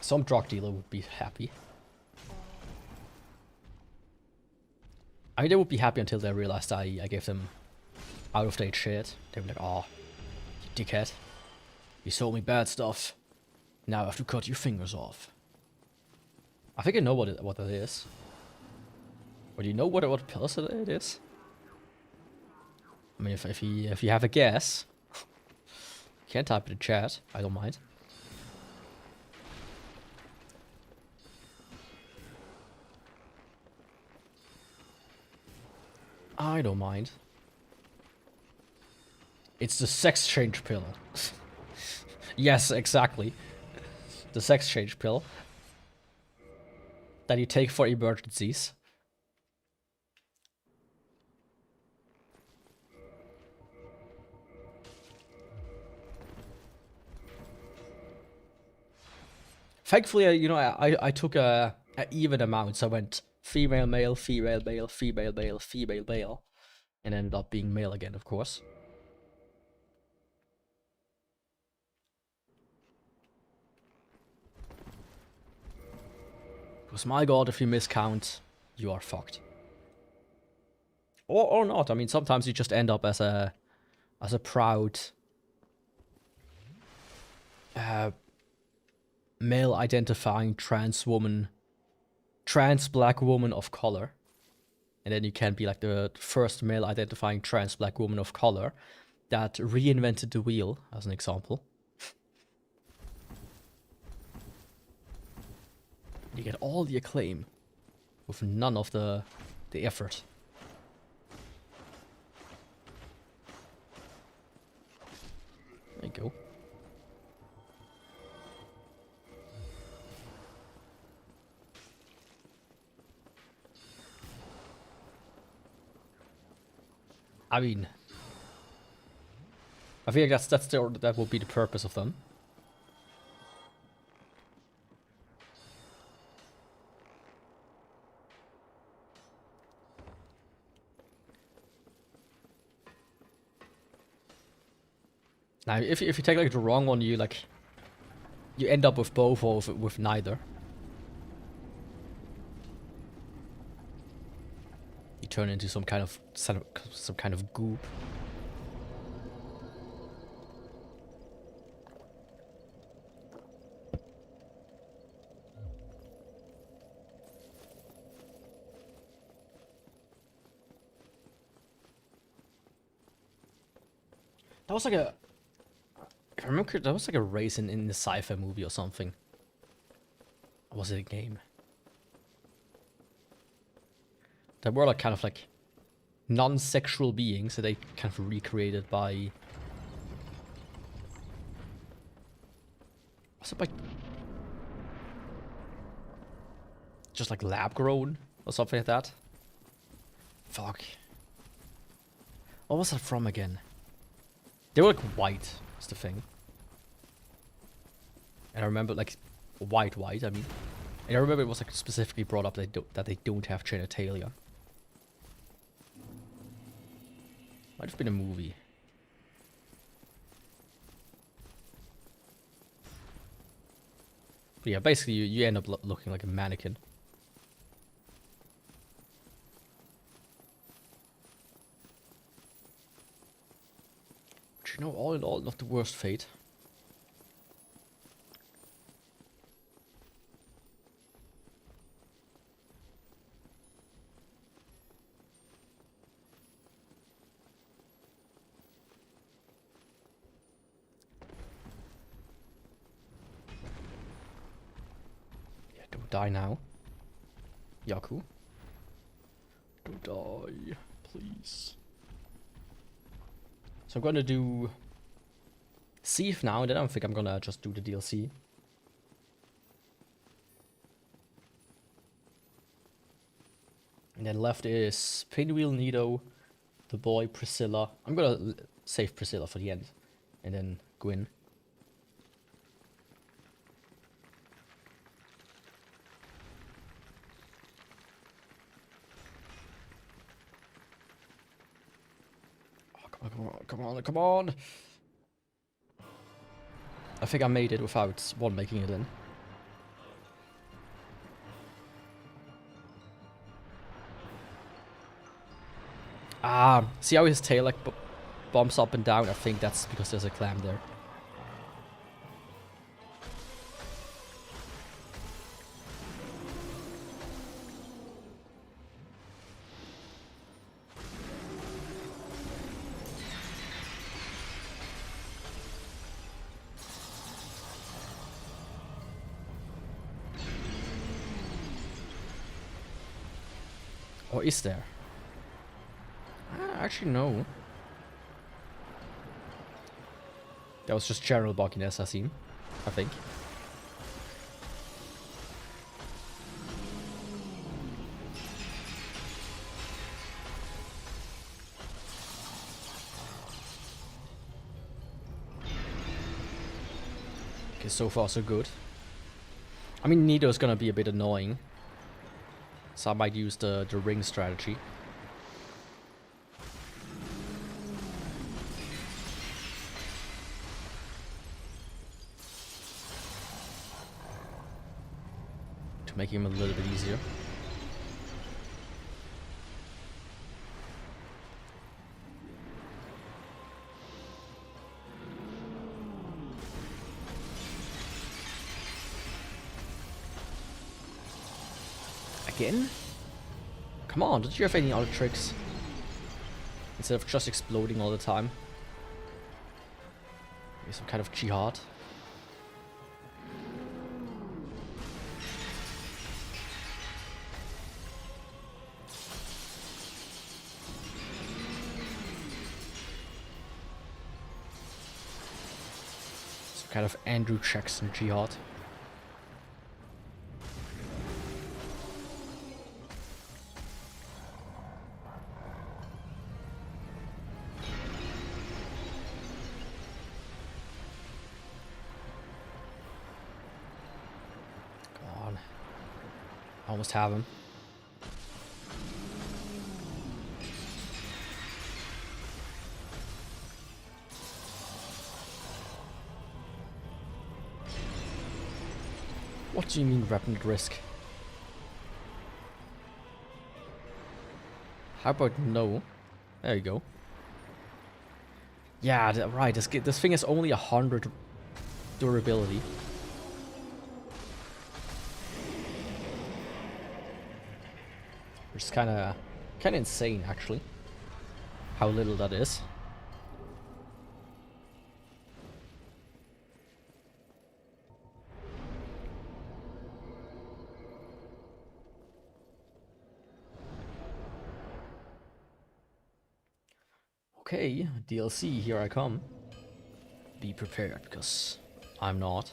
Some drug dealer would be happy. I mean, they would be happy until they realized I gave them out of date shit. They were like, oh, you dickhead. You sold me bad stuff. Now I have to cut your fingers off. I think I know what that is. Or do you know what pills it is? I mean, if you have a guess, you can type it in chat. I don't mind. I don't mind. It's the sex change pill. Yes, exactly. The sex change pill that you take for emergencies. Thankfully, you know, I took a even amount, so I went female, male, female, male, female, male, female, male, and ended up being male again, of course. Because my god, if you miscount, you are fucked. Or not. I mean, sometimes you just end up as a proud male identifying trans black woman of color. And then you can be like the first male identifying trans black woman of color that reinvented the wheel, as an example. You get all the acclaim with none of the effort. There you go. I mean, I feel like that will be the purpose of them. Now, if you take like the wrong one, you end up with both or with neither. You turn into some kind of goop. That was like a. If I remember, that was like a race in the sci-fi movie or something. Or was it a game? They were like kind of like non-sexual beings that they kind of recreated by. Was it by just like lab grown or something like that? Fuck. What was that from again? They were like white, is the thing. And I remember like white, I mean. And I remember it was like specifically brought up that they don't have genitalia. Might have been a movie. But yeah, basically you end up looking like a mannequin. But you know, all in all, not the worst fate. Die now. Yaku. Don't die, please. So I'm gonna do Thief now, and then I think I'm gonna just do the DLC. And then left is Pinwheel Nido, the boy Priscilla. I'm gonna save Priscilla for the end. And then Gwyn. Come on. I think I made it without one making it in. Ah, see how his tail like bumps up and down? I think that's because there's a clam there. Or is there? Actually, no. That was just general bugginess, I think. Okay, so far so good. I mean, Nido's gonna be a bit annoying. So I might use the ring strategy. To make him a little bit easier. Again? Come on, don't you have any other tricks? Instead of just exploding all the time. Maybe some kind of jihad. Some kind of Andrew Jackson jihad. Almost have him. What do you mean weapon at risk? How about no? There you go. Yeah, right. This thing is only 100 durability. Which is kind of insane, actually. How little that is. Okay, DLC, here I come. Be prepared, because I'm not.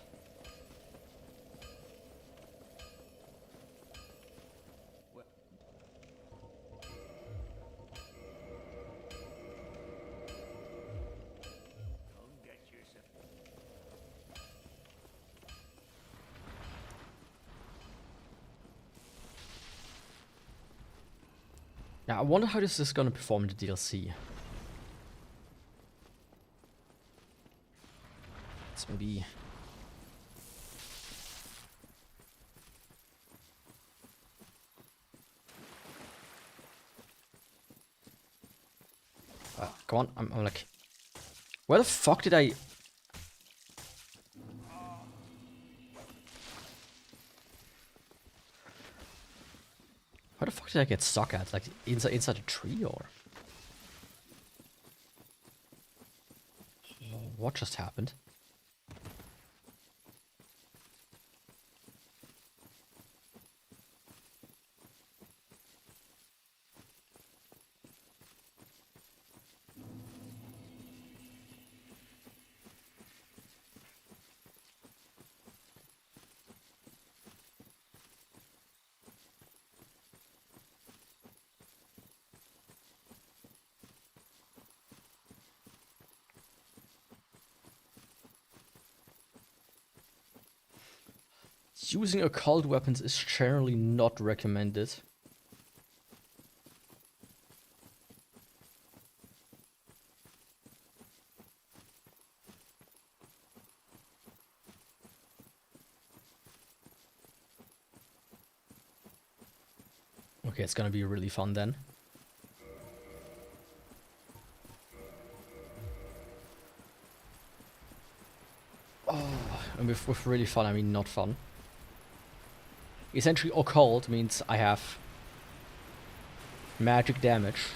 Now, I wonder how this is gonna perform in the DLC. It's maybe... come on, I'm like... Where the fuck did I... Where the fuck did I get stuck at? Like, inside a tree, or...? What just happened? Using occult weapons is generally not recommended. Okay, it's gonna be really fun then. Oh, and with really fun, I mean not fun. Essentially, occult means I have magic damage.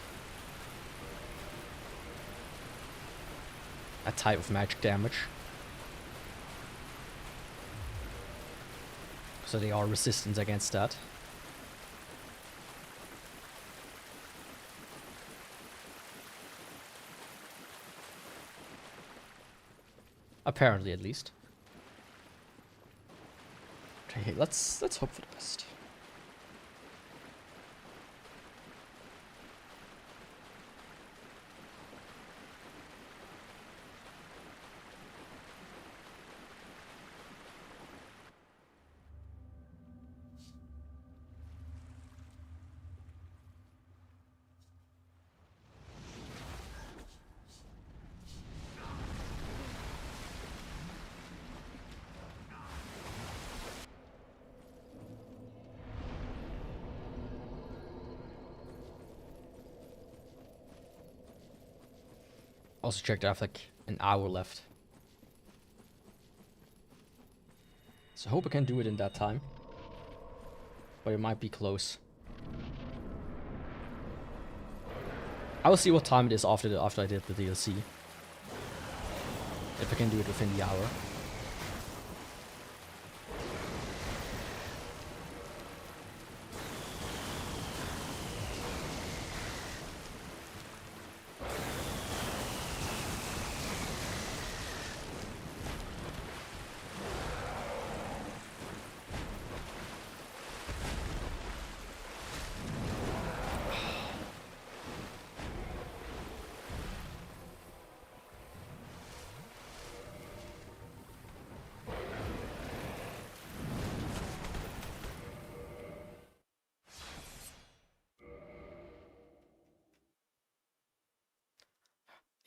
A type of magic damage. So they are resistant against that. Apparently, at least. Okay, let's hope for the best. Also checked, I have like an hour left. So I hope I can do it in that time. But it might be close. I will see what time it is after I did the DLC. If I can do it within the hour.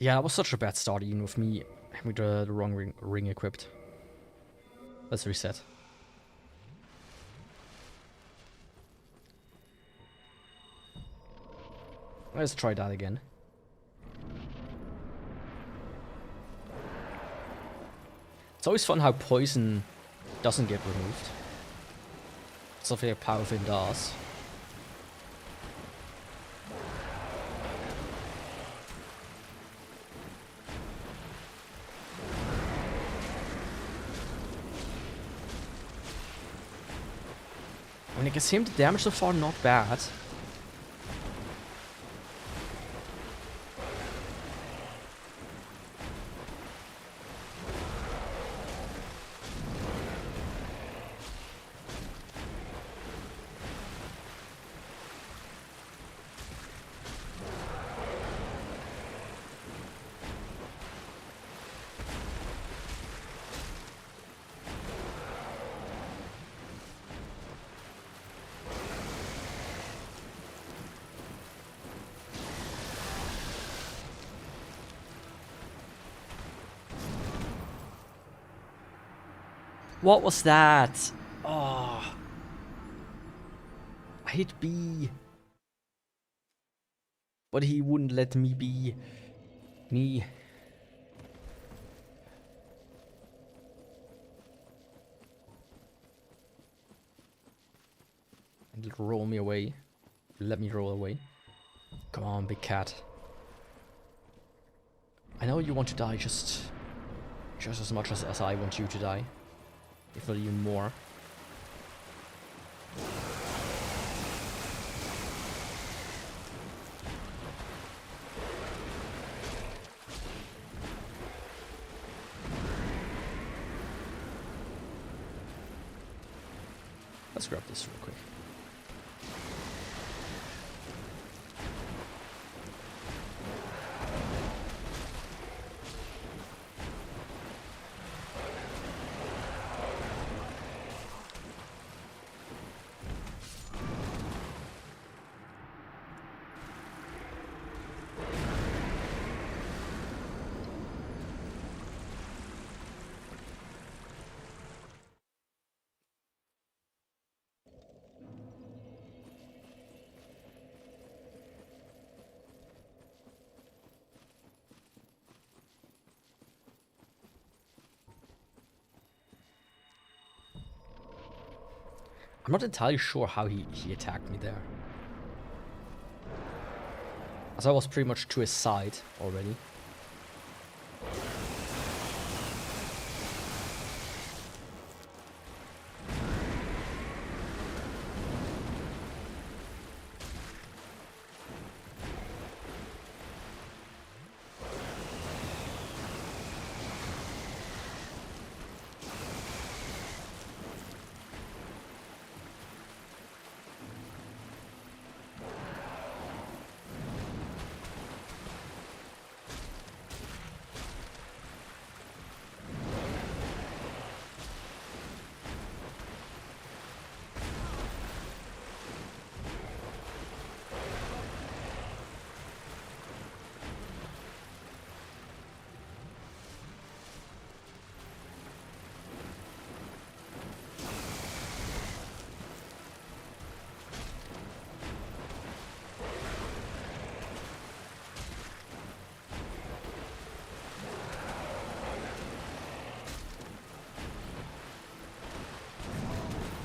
Yeah, that was such a bad start, even with me with the wrong ring equipped. Let's reset. Let's try that again. It's always fun how poison doesn't get removed. Something like Power Fin does. I mean, I can see him the damage so far not bad. What was that? Oh. I hit B. But he wouldn't let me be me. And it'll roll me away. Let me roll away. Come on, big cat. I know you want to die just as much as I want you to die. If not even more. Let's grab this real quick. I'm not entirely sure how he attacked me there. As I was pretty much to his side already.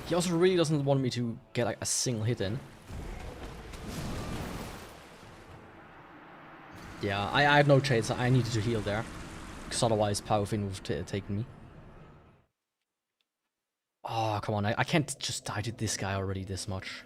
He also really doesn't want me to get like a single hit in. Yeah, I had no chance. I needed to heal there. Because otherwise Powerfin would have taken me. Oh, come on. I can't just die to this guy already this much.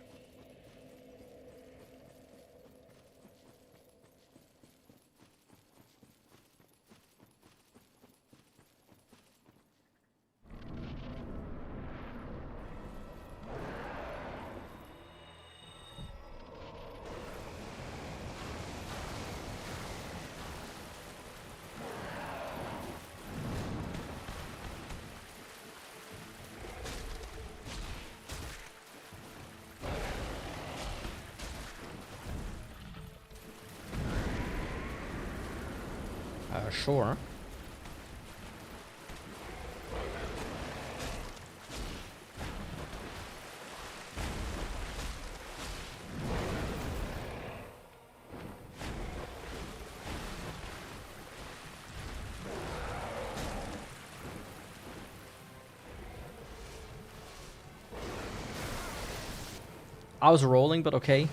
Sure. I was rolling, but okay.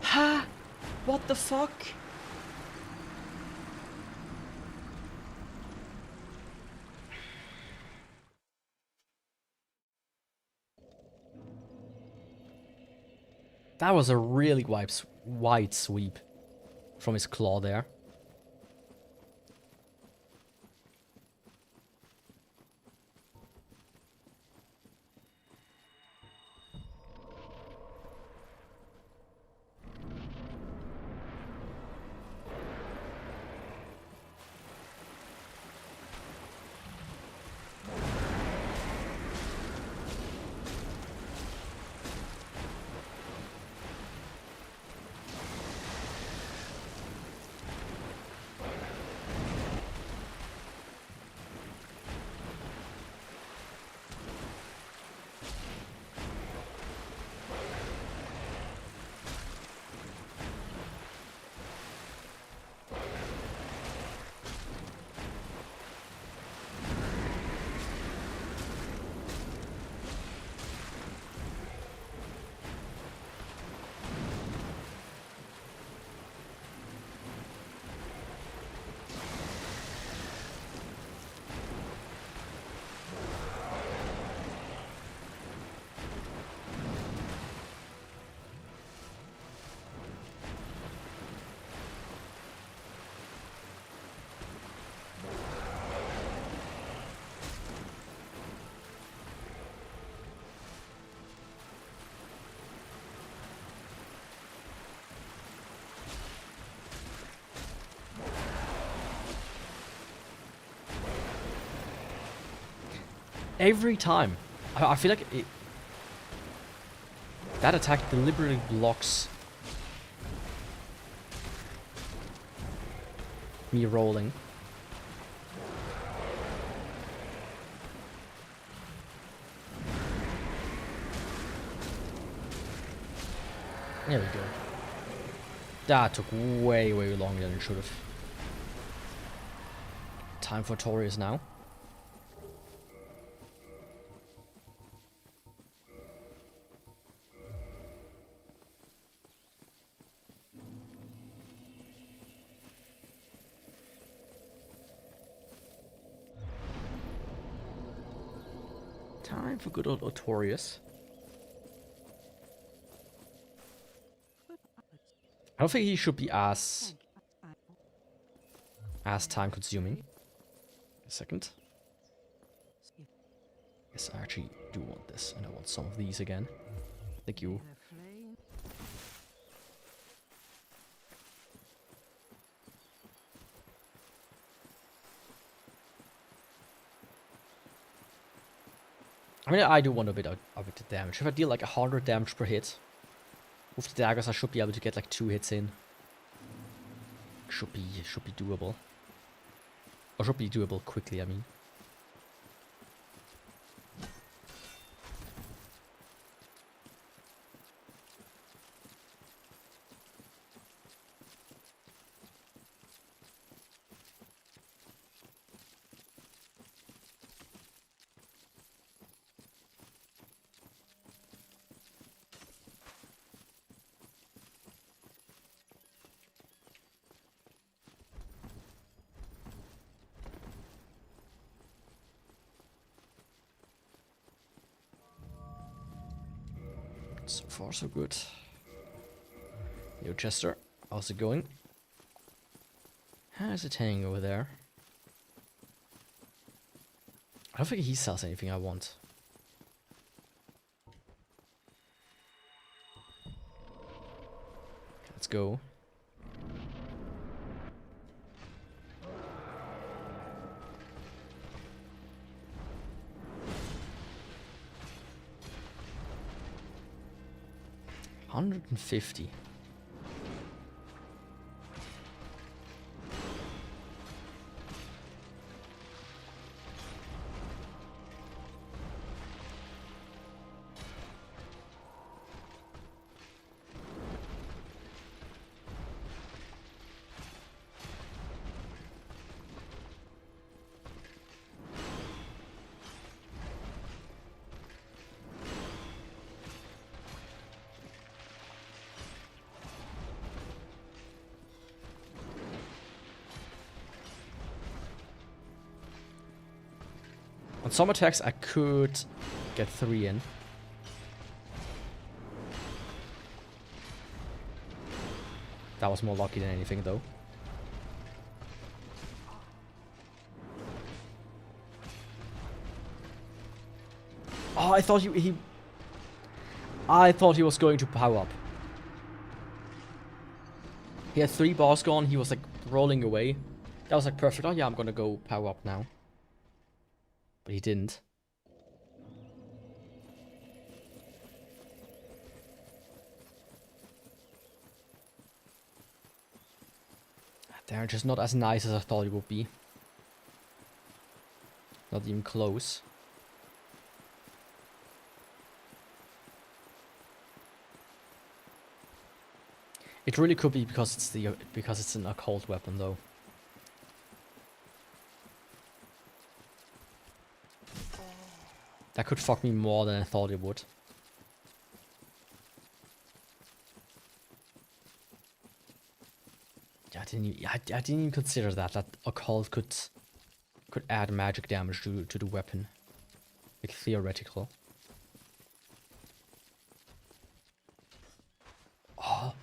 Ha! What the fuck? That was a really wide sweep from his claw there. Every time. I feel like that attack deliberately blocks me rolling. There we go. That took way longer than it should have. Time for Torius now. Time for good old Otorius. I don't think he should be as time consuming. A second. Yes, I actually do want this, and I want some of these again. Thank you. I mean, I do want a bit of the damage. If I deal like 100 damage per hit with the daggers, I should be able to get like 2 hits in. Should be doable. Or should be doable quickly, I mean. So far, so good. Yo, Chester, how's it going? How's it hanging over there? I don't think he sells anything I want. Okay, let's go. $150. On some attacks, I could get 3 in. That was more lucky than anything, though. Oh, I thought I thought he was going to power up. He had 3 bars gone. He was like rolling away. That was like perfect. Oh yeah, I'm gonna go power up now. But he didn't. They're just not as nice as I thought it would be. Not even close. It really could be because it's an occult weapon, though. That could fuck me more than I thought it would. Yeah, I didn't even consider that occult could add magic damage to the weapon. Like theoretical. Oh,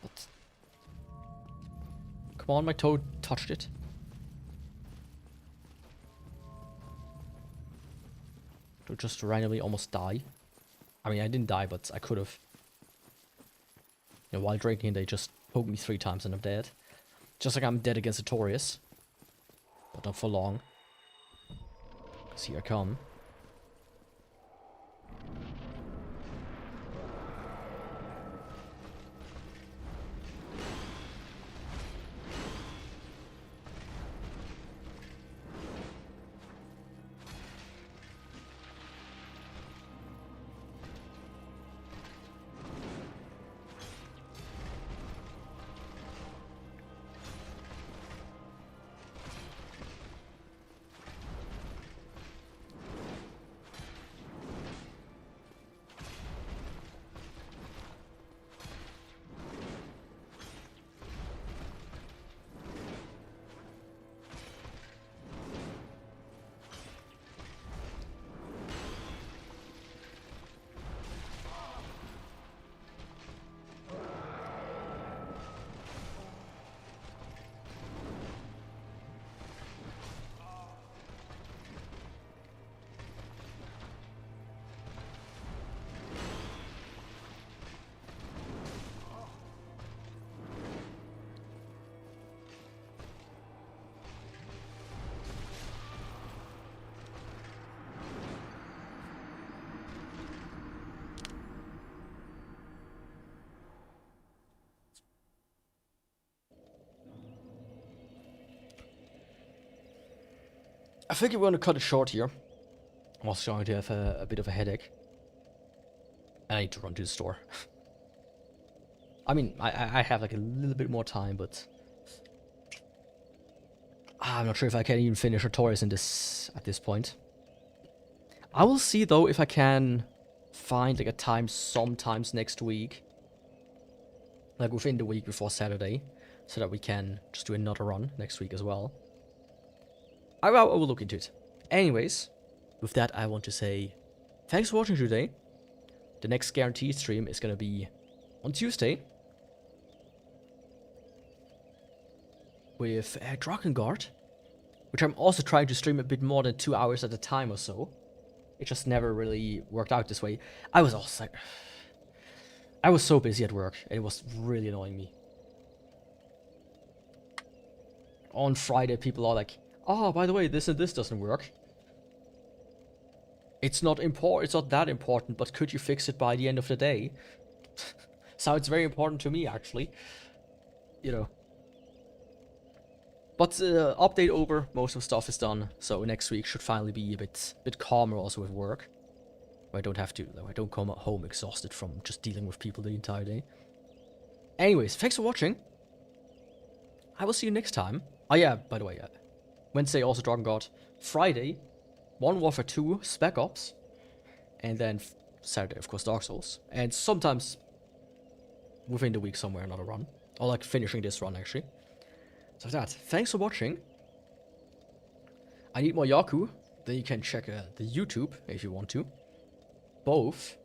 what? Come on, my toe touched it. To just randomly almost die. I mean, I didn't die, but I could have. You know, while drinking, they just poked me 3 times and I'm dead. Just like I'm dead against Artorias. But not for long. Because here I come. I think we're gonna cut it short here. I'm also going to have a bit of a headache. I need to run to the store. I mean, I have like a little bit more time, but I'm not sure if I can even finish tutorials in this at this point. I will see though if I can find like a time sometimes next week, like within the week before Saturday, so that we can just do another run next week as well. I will look into it. Anyways, with that I want to say thanks for watching today. The next guaranteed stream is gonna be on Tuesday with Drakengard, which I'm also trying to stream a bit more than 2 hours at a time or so. It just never really worked out this way. I was also like, I was so busy at work, and it was really annoying me. On Friday, people are like, "Oh, by the way, this and this doesn't work. It's not that important, but could you fix it by the end of the day?" Sounds very important to me, actually. You know. But update over, most of the stuff is done, so next week should finally be a bit calmer also with work. I don't come home exhausted from just dealing with people the entire day. Anyways, thanks for watching. I will see you next time. Oh yeah, by the way, Wednesday also Drakengard. Friday, Modern Warfare 2, Spec Ops. And then Saturday, of course, Dark Souls. And sometimes within the week somewhere another run. Or like finishing this run, actually. So that, thanks for watching. I need more Yaku. Then you can check the YouTube if you want to. Both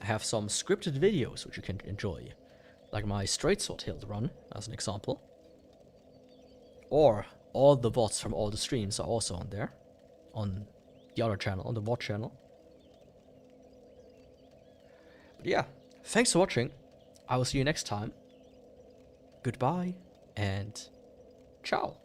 have some scripted videos which you can enjoy. Like my Straight Sword Hilt run, as an example. Or all the VODs from all the streams are also on there. On the other channel, on the VOD channel. But yeah, thanks for watching. I will see you next time. Goodbye and ciao.